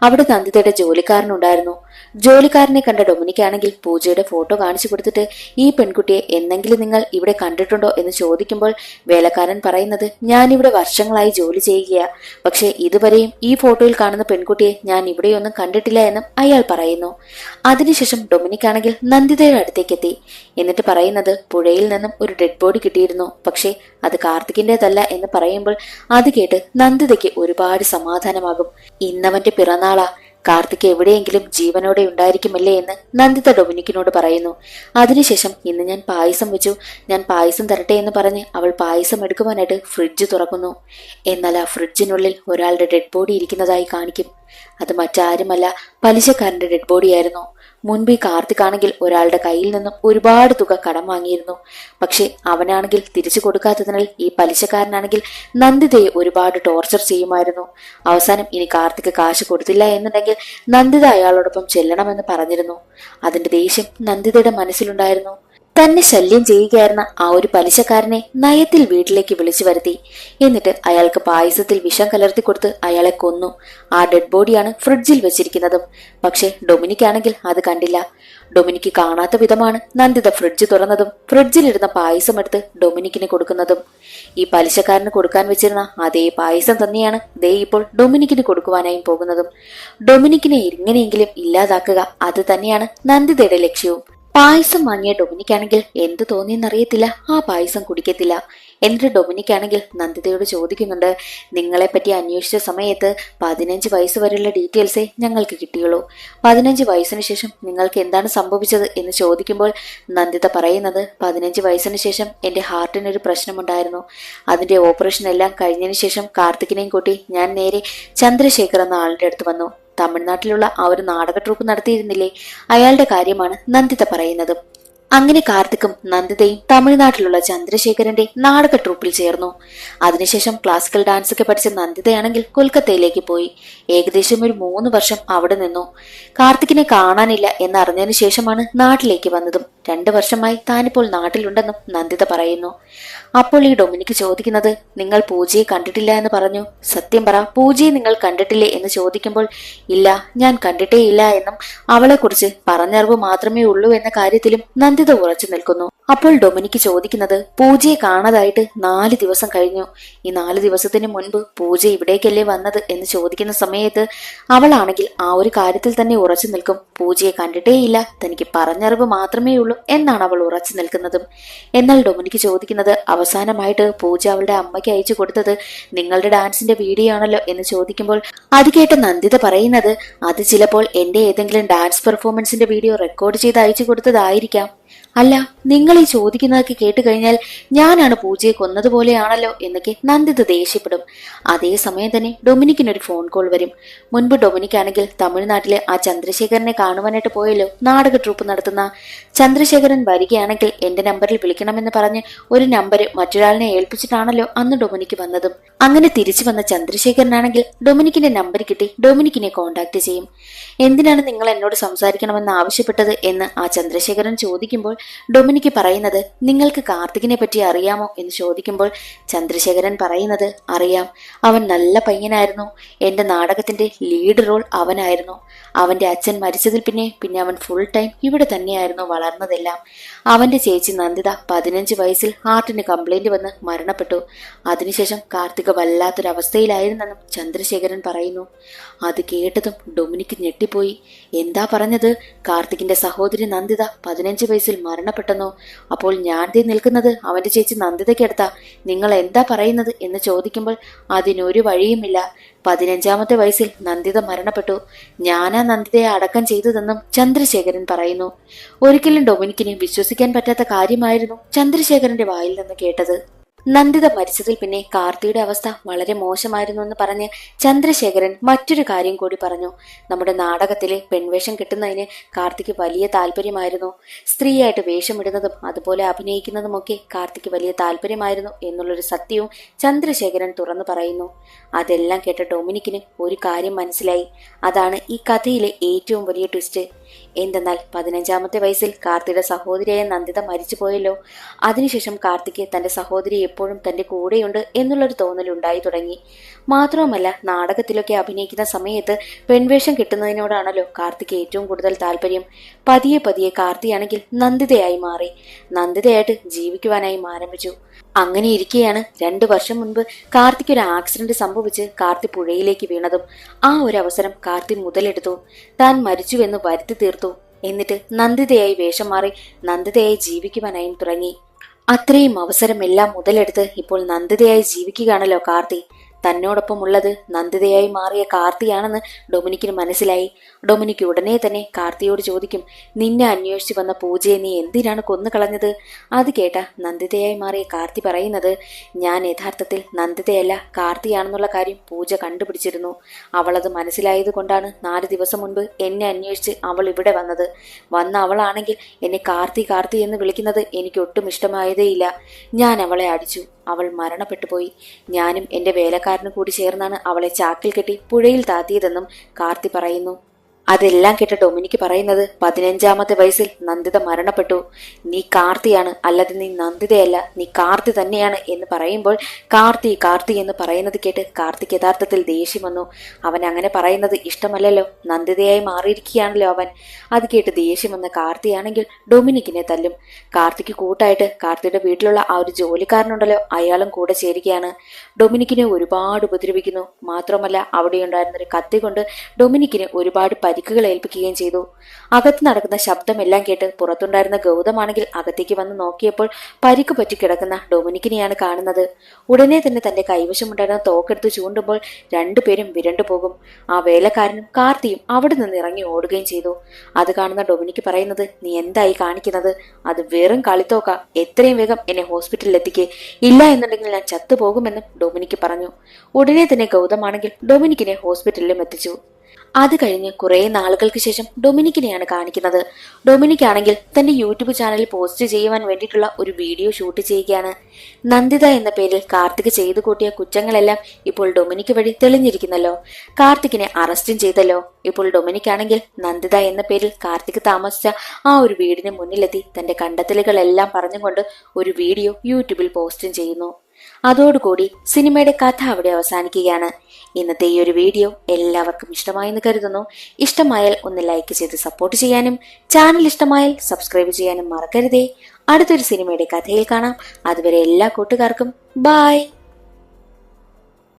അവിടെ നന്ദിതയുടെ ജോലിക്കാരനുണ്ടായിരുന്നു. ജോലിക്കാരനെ കണ്ട ഡൊമിനിക് ആണെങ്കിൽ പൂജയുടെ ഫോട്ടോ കാണിച്ചു കൊടുത്തിട്ട് ഈ പെൺകുട്ടിയെ എന്നെങ്കിലും നിങ്ങൾ ഇവിടെ കണ്ടിട്ടുണ്ടോ എന്ന് ചോദിക്കുമ്പോൾ വേലക്കാരൻ പറയുന്നത്, ഞാനിവിടെ വർഷങ്ങളായി ജോലി ചെയ്യുകയാ, പക്ഷെ ഇതുവരെയും ഈ ഫോട്ടോയിൽ കാണുന്ന പെൺകുട്ടിയെ ഞാൻ ഇവിടെയൊന്നും കണ്ടിട്ടില്ല എന്നും അയാൾ പറയുന്നു. അതിനുശേഷം ഡൊമിനിക് ആണെങ്കിൽ നന്ദിതയുടെ അടുത്തേക്ക് എത്തി. എന്നിട്ട് പറയുന്നത് പുഴയിൽ നിന്നും ഒരു ഡെഡ് ബോഡി കിട്ടിയിരുന്നു, പക്ഷെ അത് കാർത്തികിന്റേതല്ല എന്ന് പറയുമ്പോൾ അത് കേട്ട് നന്ദിതയ്ക്ക് ഒരുപാട് സമാധാനമാകും. ഇന്നവന്റെ പിറന്നാളാ, കാർത്തിക് എവിടെയെങ്കിലും ജീവനോടെ ഉണ്ടായിരിക്കുമല്ലേ എന്ന് നന്ദിത ഡൊമിനിക്കിനോട് പറയുന്നു. അതിനുശേഷം ഇന്ന് ഞാൻ പായസം വെച്ചു, ഞാൻ പായസം തരട്ടെ എന്ന് പറഞ്ഞ് അവൾ പായസം എടുക്കുവാനായിട്ട് ഫ്രിഡ്ജ് തുറക്കുന്നു. എന്നാൽ ആ ഫ്രിഡ്ജിനുള്ളിൽ ഒരാളുടെ ഡെഡ് ബോഡി ഇരിക്കുന്നതായി കാണിക്കും. അത് മറ്റാരുമല്ല, പലിശക്കാരന്റെ ഡെഡ് ബോഡിയായിരുന്നു. മുൻപ് ഈ കാർത്തിക് ആണെങ്കിൽ ഒരാളുടെ കയ്യിൽ നിന്നും ഒരുപാട് തുക കടം വാങ്ങിയിരുന്നു. പക്ഷെ അവനാണെങ്കിൽ തിരിച്ചു കൊടുക്കാത്തതിനാൽ ഈ പലിശക്കാരനാണെങ്കിൽ നന്ദിതയെ ഒരുപാട് ടോർച്ചർ ചെയ്യുമായിരുന്നു. അവസാനം ഇനി കാർത്തിക് കാശ് കൊടുത്തില്ല എന്നുണ്ടെങ്കിൽ നന്ദിത അയാളോടൊപ്പം ചെല്ലണമെന്ന് പറഞ്ഞിരുന്നു. അതിന്റെ ദേഷ്യം നന്ദിതയുടെ മനസ്സിലുണ്ടായിരുന്നു. തന്നെ ശല്യം ചെയ്യുകയായിരുന്ന ആ ഒരു പലിശക്കാരനെ നയത്തിൽ വീട്ടിലേക്ക് വിളിച്ചു വരുത്തി. എന്നിട്ട് അയാൾക്ക് പായസത്തിൽ വിഷം കലർത്തി കൊടുത്ത് അയാളെ കൊന്നു. ആ ഡെഡ് ബോഡിയാണ് ഫ്രിഡ്ജിൽ വെച്ചിരിക്കുന്നതും. പക്ഷെ ഡൊമിനിക് ആണെങ്കിൽ അത് കണ്ടില്ല. ഡൊമിനിക്ക് കാണാത്ത വിധമാണ് നന്ദിത ഫ്രിഡ്ജ് തുറന്നതും ഫ്രിഡ്ജിലിരുന്ന പായസം എടുത്ത് ഡൊമിനിക്കിന് കൊടുക്കുന്നതും. ഈ പലിശക്കാരന് കൊടുക്കാൻ വെച്ചിരുന്ന അതേ പായസം തന്നെയാണ് ദേ ഇപ്പോൾ ഡൊമിനിക്കിന് കൊടുക്കുവാനായും പോകുന്നതും. ഡൊമിനിക്കിനെ എങ്ങനെയെങ്കിലും ഇല്ലാതാക്കുക, അത് തന്നെയാണ് നന്ദിതയുടെ ലക്ഷ്യവും. പായസം വാങ്ങിയ ഡൊമിനിക് ആണെങ്കിൽ എന്ത് തോന്നിയെന്നറിയത്തില്ല, ആ പായസം കുടിക്കത്തില്ല. എന്നിട്ട് ഡൊമിനിക് ആണെങ്കിൽ നന്ദിതയോട് ചോദിക്കുന്നുണ്ട്, നിങ്ങളെപ്പറ്റി അന്വേഷിച്ച സമയത്ത് 15 വയസ്സ് വരെയുള്ള ഡീറ്റെയിൽസേ ഞങ്ങൾക്ക് കിട്ടിയുള്ളൂ. 15 വയസ്സിന് ശേഷം നിങ്ങൾക്ക് എന്താണ് സംഭവിച്ചത് എന്ന് ചോദിക്കുമ്പോൾ നന്ദിത പറയുന്നത്, 15 വയസ്സിന് ശേഷം എന്റെ ഹാർട്ടിനൊരു പ്രശ്നമുണ്ടായിരുന്നു. അതിന്റെ ഓപ്പറേഷൻ എല്ലാം കഴിഞ്ഞതിന് ശേഷം കാർത്തികിനെയും കൂട്ടി ഞാൻ നേരെ ചന്ദ്രശേഖർ എന്ന ആളുടെ അടുത്ത് വന്നു. തമിഴ്നാട്ടിലുള്ള ആ ഒരു നാടക ട്രൂപ്പ് നടത്തിയിരുന്നില്ലേ, അയാളുടെ കാര്യമാണ് നന്ദിത പറയുന്നത്. അങ്ങനെ കാർത്തിക്കും നന്ദിതയും തമിഴ്നാട്ടിലുള്ള ചന്ദ്രശേഖരന്റെ നാടക ട്രൂപ്പിൽ ചേർന്നു. അതിനുശേഷം ക്ലാസിക്കൽ ഡാൻസ് ഒക്കെ പഠിച്ച നന്ദിതയാണെങ്കിൽ കൊൽക്കത്തയിലേക്ക് പോയി. ഏകദേശം ഒരു 3 വർഷം അവിടെ നിന്നു. കാർത്തിക്കിനെ കാണാനില്ല എന്നറിഞ്ഞതിനു ശേഷമാണ് നാട്ടിലേക്ക് വന്നതും. 2 വർഷമായി താനിപ്പോൾ നാട്ടിലുണ്ടെന്നും നന്ദിത പറയുന്നു. അപ്പോൾ ഈ ഡൊമിനിക്ക് ചോദിക്കുന്നത്, നിങ്ങൾ പൂജയെ കണ്ടിട്ടില്ല എന്ന് പറഞ്ഞു, സത്യം പറ, പൂജയെ നിങ്ങൾ കണ്ടിട്ടില്ലേ എന്ന് ചോദിക്കുമ്പോൾ ഇല്ല, ഞാൻ കണ്ടിട്ടേ ഇല്ല എന്നും അവളെക്കുറിച്ച് പറഞ്ഞറിവ് മാത്രമേ ഉള്ളൂ എന്ന കാര്യത്തിലും നന്ദിത ഉറച്ചു നിൽക്കുന്നു. അപ്പോൾ ഡൊമിനിക്ക് ചോദിക്കുന്നത്, പൂജയെ കാണാതായിട്ട് 4 ദിവസം കഴിഞ്ഞു. ഈ 4 ദിവസത്തിന് മുൻപ് പൂജ ഇവിടേക്കല്ലേ വന്നത് എന്ന് ചോദിക്കുന്ന സമയത്ത് അവളാണെങ്കിൽ ആ ഒരു കാര്യത്തിൽ തന്നെ ഉറച്ചു നിൽക്കും. പൂജയെ കണ്ടിട്ടേയില്ല, തനിക്ക് പറഞ്ഞറിവ് മാത്രമേ ഉള്ളൂ എന്നാണ് അവൾ ഉറച്ചു നിൽക്കുന്നതും. എന്നാൽ ഡൊമിനിക്ക് ചോദിക്കുന്നത്, അവസാനമായിട്ട് പൂജ അവളുടെ അമ്മയ്ക്ക് അയച്ചു കൊടുത്തത് നിങ്ങളുടെ ഡാൻസിന്റെ വീഡിയോ ആണല്ലോ എന്ന് ചോദിക്കുമ്പോൾ അത് കേട്ട നന്ദിത പറയുന്നത്, അത് ചിലപ്പോൾ എന്റെ ഏതെങ്കിലും ഡാൻസ് പെർഫോമൻസിന്റെ വീഡിയോ റെക്കോർഡ് ചെയ്ത് അയച്ചു കൊടുത്തതായിരിക്കാം. അല്ല, നിങ്ങൾ ഈ ചോദിക്കുന്നതൊക്കെ കേട്ട് കഴിഞ്ഞാൽ ഞാനാണ് പൂജയെ കൊന്നതുപോലെയാണല്ലോ എന്നൊക്കെ നന്ദിത ദേഷ്യപ്പെടും. അതേസമയം തന്നെ ഡൊമിനിക്കിനൊരു ഫോൺ കോൾ വരും. മുൻപ് ഡൊമിനിക് ആണെങ്കിൽ തമിഴ്നാട്ടിലെ ആ ചന്ദ്രശേഖരനെ കാണുവാനായിട്ട് പോയല്ലോ, നാടക ട്രൂപ്പ് നടത്തുന്ന. ചന്ദ്രശേഖരൻ വരികയാണെങ്കിൽ എന്റെ നമ്പറിൽ വിളിക്കണമെന്ന് പറഞ്ഞ് ഒരു നമ്പർ മറ്റൊരാളിനെ ഏൽപ്പിച്ചിട്ടാണല്ലോ അന്ന് ഡൊമിനിക്ക് വന്നതും. അങ്ങനെ തിരിച്ചു വന്ന ചന്ദ്രശേഖരനാണെങ്കിൽ ഡൊമിനിക്കിന്റെ നമ്പർ കിട്ടി ഡൊമിനിക്കിനെ കോണ്ടാക്ട് ചെയ്യും. എന്തിനാണ് നിങ്ങൾ എന്നോട് സംസാരിക്കണമെന്ന് ആവശ്യപ്പെട്ടത് എന്ന് ആ ചന്ദ്രശേഖരൻ ചോദിക്കുമ്പോൾ ഡൊമിനിക്ക് പറയുന്നത്, നിങ്ങൾക്ക് കാർത്തികിനെ പറ്റി അറിയാമോ എന്ന് ചോദിക്കുമ്പോൾ ചന്ദ്രശേഖരൻ പറയുന്നത്, അറിയാം, അവൻ നല്ല പയ്യനായിരുന്നു. എന്റെ നാടകത്തിന്റെ ലീഡ് റോൾ അവനായിരുന്നു. അവന്റെ അച്ഛൻ മരിച്ചതിൽ പിന്നെ അവൻ ഫുൾ ടൈം ഇവിടെ തന്നെയായിരുന്നു വളർന്നതെല്ലാം. അവന്റെ ചേച്ചി നന്ദിത 15 വയസ്സിൽ ഹാർട്ടിന് കംപ്ലൈന്റ് വന്ന് മരണപ്പെട്ടു. അതിനുശേഷം കാർത്തിക വല്ലാത്തൊരവസ്ഥയിലായിരുന്നെന്നും ചന്ദ്രശേഖരൻ പറയുന്നു. അത് കേട്ടതും ഡൊമിനിക്ക് ഞെട്ടിപ്പോയി. എന്താ പറഞ്ഞത്? കാർത്തികിന്റെ സഹോദരി നന്ദിത 15 വയസ്സിൽ മരണപ്പെട്ടെന്നോ? അപ്പോൾ ഞാൻ ദേ നിൽക്കുന്നത് അവന്റെ ചേച്ചി നന്ദിതയ്ക്കടുത്താ. നിങ്ങൾ എന്താ പറയുന്നത് എന്ന് ചോദിക്കുമ്പോൾ അതിനൊരു വഴിയുമില്ല. 15ാമത്തെ വയസ്സിൽ നന്ദിത മരണപ്പെട്ടു. ഞാനാ നന്ദിതയെ അടക്കം ചെയ്തതെന്നും ചന്ദ്രശേഖരൻ പറയുന്നു. ഒരിക്കലും ഡൊമിനിക്കിന് വിശ്വസിക്കാൻ പറ്റാത്ത കാര്യമായിരുന്നു ചന്ദ്രശേഖരന്റെ വായിൽ നിന്ന് കേട്ടത്. നന്ദിത മരിച്ചതിൽ പിന്നെ കാർത്തിയുടെ അവസ്ഥ വളരെ മോശമായിരുന്നു എന്ന് പറഞ്ഞ് ചന്ദ്രശേഖരൻ മറ്റൊരു കാര്യം കൂടി പറഞ്ഞു. നമ്മുടെ നാടകത്തിലെ പെൺവേഷം കിട്ടുന്നതിന് കാർത്തിക്ക് വലിയ താല്പര്യമായിരുന്നു. സ്ത്രീയായിട്ട് വേഷമിടുന്നതും അതുപോലെ അഭിനയിക്കുന്നതുമൊക്കെ കാർത്തിക്ക് വലിയ താല്പര്യമായിരുന്നു എന്നുള്ളൊരു സത്യവും ചന്ദ്രശേഖരൻ തുറന്നു പറയുന്നു. അതെല്ലാം കേട്ട ഡൊമിനിക്കിന് ഒരു കാര്യം മനസ്സിലായി. അതാണ് ഈ കഥയിലെ ഏറ്റവും വലിയ ട്വിസ്റ്റ്. എന്തെന്നാൽ 15ാമത്തെ വയസ്സിൽ കാർത്തിയുടെ സഹോദരിയായ നന്ദിത മരിച്ചു പോയല്ലോ. അതിനുശേഷം കാർത്തിക്ക് തന്റെ സഹോദരി എപ്പോഴും തന്റെ കൂടെയുണ്ട് എന്നുള്ളൊരു തോന്നലുണ്ടായി തുടങ്ങി. മാത്രവുമല്ല, നാടകത്തിലൊക്കെ അഭിനയിക്കുന്ന സമയത്ത് പെൺവേഷം കിട്ടുന്നതിനോടാണല്ലോ കാർത്തിക്ക് ഏറ്റവും കൂടുതൽ താല്പര്യം. പതിയെ പതിയെ കാർത്തിയാണെങ്കിൽ നന്ദിതയായി മാറി. നന്ദിതയായിട്ട് ജീവിക്കുവാനായി ആരംഭിച്ചു. അങ്ങനെ ഇരിക്കെയാണ് 2 വർഷം മുൻപ് കാർത്തിക്ക് ഒരു ആക്സിഡന്റ് സംഭവിച്ച് കാർത്തി പുഴയിലേക്ക് വീണതും. ആ ഒരു അവസരം കാർത്തി മുതലെടുത്തു. താൻ മരിച്ചുവെന്ന് വരുത്തി തീർത്തു. എന്നിട്ട് നന്ദിതയായി വേഷം മാറി നന്ദിതയായി ജീവിക്കുവാനായും തുടങ്ങി. അത്രയും അവസരമെല്ലാം മുതലെടുത്ത് ഇപ്പോൾ നന്ദിതയായി ജീവിക്കുകയാണല്ലോ കാർത്തി. തന്നോടൊപ്പം ഉള്ളത് നന്ദിതയായി മാറിയ കാർത്തിയാണെന്ന് ഡൊമിനിക്കിന് മനസ്സിലായി. ഡൊമിനിക്ക് ഉടനെ തന്നെ കാർത്തിയോട് ചോദിക്കും, നിന്നെ അന്വേഷിച്ചു വന്ന പൂജയെ നീ എന്തിനാണ് കൊന്നു കളഞ്ഞത്? അത് കേട്ട നന്ദിതയായി മാറിയ കാർത്തി പറയുന്നത്, ഞാൻ യഥാർത്ഥത്തിൽ നന്ദിതയല്ല കാർത്തിയാണെന്നുള്ള കാര്യം പൂജ കണ്ടുപിടിച്ചിരുന്നു. അവളത് മനസ്സിലായത് കൊണ്ടാണ് 4 ദിവസം മുൻപ് എന്നെ അന്വേഷിച്ച് അവൾ ഇവിടെ വന്നത്. വന്ന അവളാണെങ്കിൽ എന്നെ കാർത്തി കാർത്തി എന്ന് വിളിക്കുന്നത് എനിക്ക് ഒട്ടും ഇഷ്ടമായതേയില്ല. ഞാൻ അവളെ അടിച്ചു. അവൾ മരണപ്പെട്ടുപോയി. ഞാനും എന്റെ വേലക്കാരനും കൂടി ചേർന്നാണ് അവളെ ചാക്കിൽ കെട്ടി പുഴയിൽ താത്തിയതെന്നും കാർത്തി പറയുന്നു. അതെല്ലാം കേട്ട ഡൊമിനിക്ക് പറയുന്നത്, 15ാമത്തെ വയസ്സിൽ നന്ദിത മരണപ്പെട്ടു. നീ കാർത്തിയാണ്, അല്ലാതെ നീ നന്ദിതയല്ല, നീ കാർത്തി തന്നെയാണ് എന്ന് പറയുമ്പോൾ കാർത്തി കാർത്തി എന്ന് പറയുന്നത് കേട്ട് കാർത്തിക്ക് യഥാർത്ഥത്തിൽ ദേഷ്യം വന്നു. അവൻ അങ്ങനെ പറയുന്നത് ഇഷ്ടമല്ലല്ലോ, നന്ദിതയായി മാറിയിരിക്കുകയാണല്ലോ അവൻ. അത് കേട്ട് ദേഷ്യം വന്ന കാർത്തിയാണെങ്കിൽ ഡൊമിനിക്കിനെ തല്ലും. കാർത്തിക്ക് കൂട്ടായിട്ട് കാർത്തിയുടെ വീട്ടിലുള്ള ആ ഒരു ജോലിക്കാരനുണ്ടല്ലോ, അയാളും കൂടെ ചേരുകയാണ്. ഡൊമിനിക്കിനെ ഒരുപാട് ഉപദ്രവിക്കുന്നു. മാത്രമല്ല അവിടെയുണ്ടായിരുന്നൊരു കത്തി കൊണ്ട് ഡൊമിനിക്കിന് ഒരുപാട് പരിക്കുകൾ ഏൽപ്പിക്കുകയും ചെയ്തു. അകത്ത് നടക്കുന്ന ശബ്ദമെല്ലാം കേട്ട് പുറത്തുണ്ടായിരുന്ന ഗൗതമാണെങ്കിൽ അകത്തേക്ക് വന്ന് നോക്കിയപ്പോൾ പരിക്ക് പറ്റി കിടക്കുന്ന ഡൊമിനിക്കിനെയാണ് കാണുന്നത്. ഉടനെ തന്നെ തന്റെ കൈവശമുണ്ടായിരുന്ന തോക്കെടുത്ത് ചൂണ്ടുമ്പോൾ രണ്ടുപേരും വിരണ്ടു പോകും. ആ വേലക്കാരനും കാർത്തിയും അവിടെ നിന്ന് ഇറങ്ങി ഓടുകയും ചെയ്തു. അത് കാണുന്ന ഡൊമിനിക്ക് പറയുന്നത്, നീ എന്തായി കാണിക്കുന്നത്? അത് വെറും കളിത്തോക്ക. എത്രയും വേഗം എന്നെ ഹോസ്പിറ്റലിൽ എത്തിക്കേ, ഇല്ല എന്നുണ്ടെങ്കിൽ ഞാൻ ചത്തുപോകുമെന്നും ഡൊമിനിക്ക് പറഞ്ഞു. ഉടനെ തന്നെ ഗൗതമാണെങ്കിൽ ഡൊമിനിക്കിനെ ഹോസ്പിറ്റലിലും എത്തിച്ചു. അത് കഴിഞ്ഞ് കുറെ നാളുകൾക്ക് ശേഷം ഡൊമിനിക്കിനെയാണ് കാണിക്കുന്നത്. ഡൊമിനിക് ആണെങ്കിൽ തന്റെ യൂട്യൂബ് ചാനലിൽ പോസ്റ്റ് ചെയ്യുവാൻ വേണ്ടിയിട്ടുള്ള ഒരു വീഡിയോ ഷൂട്ട് ചെയ്യുകയാണ്. നന്ദിത എന്ന പേരിൽ കാർത്തിക് ചെയ്തു കൂട്ടിയ കുറ്റങ്ങളെല്ലാം ഇപ്പോൾ ഡൊമിനിക് വഴി തെളിഞ്ഞിരിക്കുന്നല്ലോ. കാർത്തികിനെ അറസ്റ്റും ചെയ്തല്ലോ. ഇപ്പോൾ ഡൊമിനിക് ആണെങ്കിൽ നന്ദിത എന്ന പേരിൽ കാർത്തിക് താമസിച്ച ആ ഒരു വീടിന് മുന്നിലെത്തി തന്റെ കണ്ടെത്തലുകളെല്ലാം പറഞ്ഞുകൊണ്ട് ഒരു വീഡിയോ യൂട്യൂബിൽ പോസ്റ്റും ചെയ്യുന്നു. അതോടുകൂടി സിനിമയുടെ കഥ അവിടെ അവസാനിക്കുകയാണ്. ഇന്നത്തെ ഈ ഒരു വീഡിയോ എല്ലാവർക്കും ഇഷ്ടമായെന്ന് കരുതുന്നു. ഇഷ്ടമായാൽ ഒന്ന് ലൈക്ക് ചെയ്ത് സപ്പോർട്ട് ചെയ്യാനും ചാനൽ ഇഷ്ടമായാൽ സബ്സ്ക്രൈബ് ചെയ്യാനും മറക്കരുതേ. അടുത്തൊരു സിനിമയുടെ കഥയിൽ കാണാം. അതുവരെ എല്ലാ കൂട്ടുകാർക്കും ബൈ.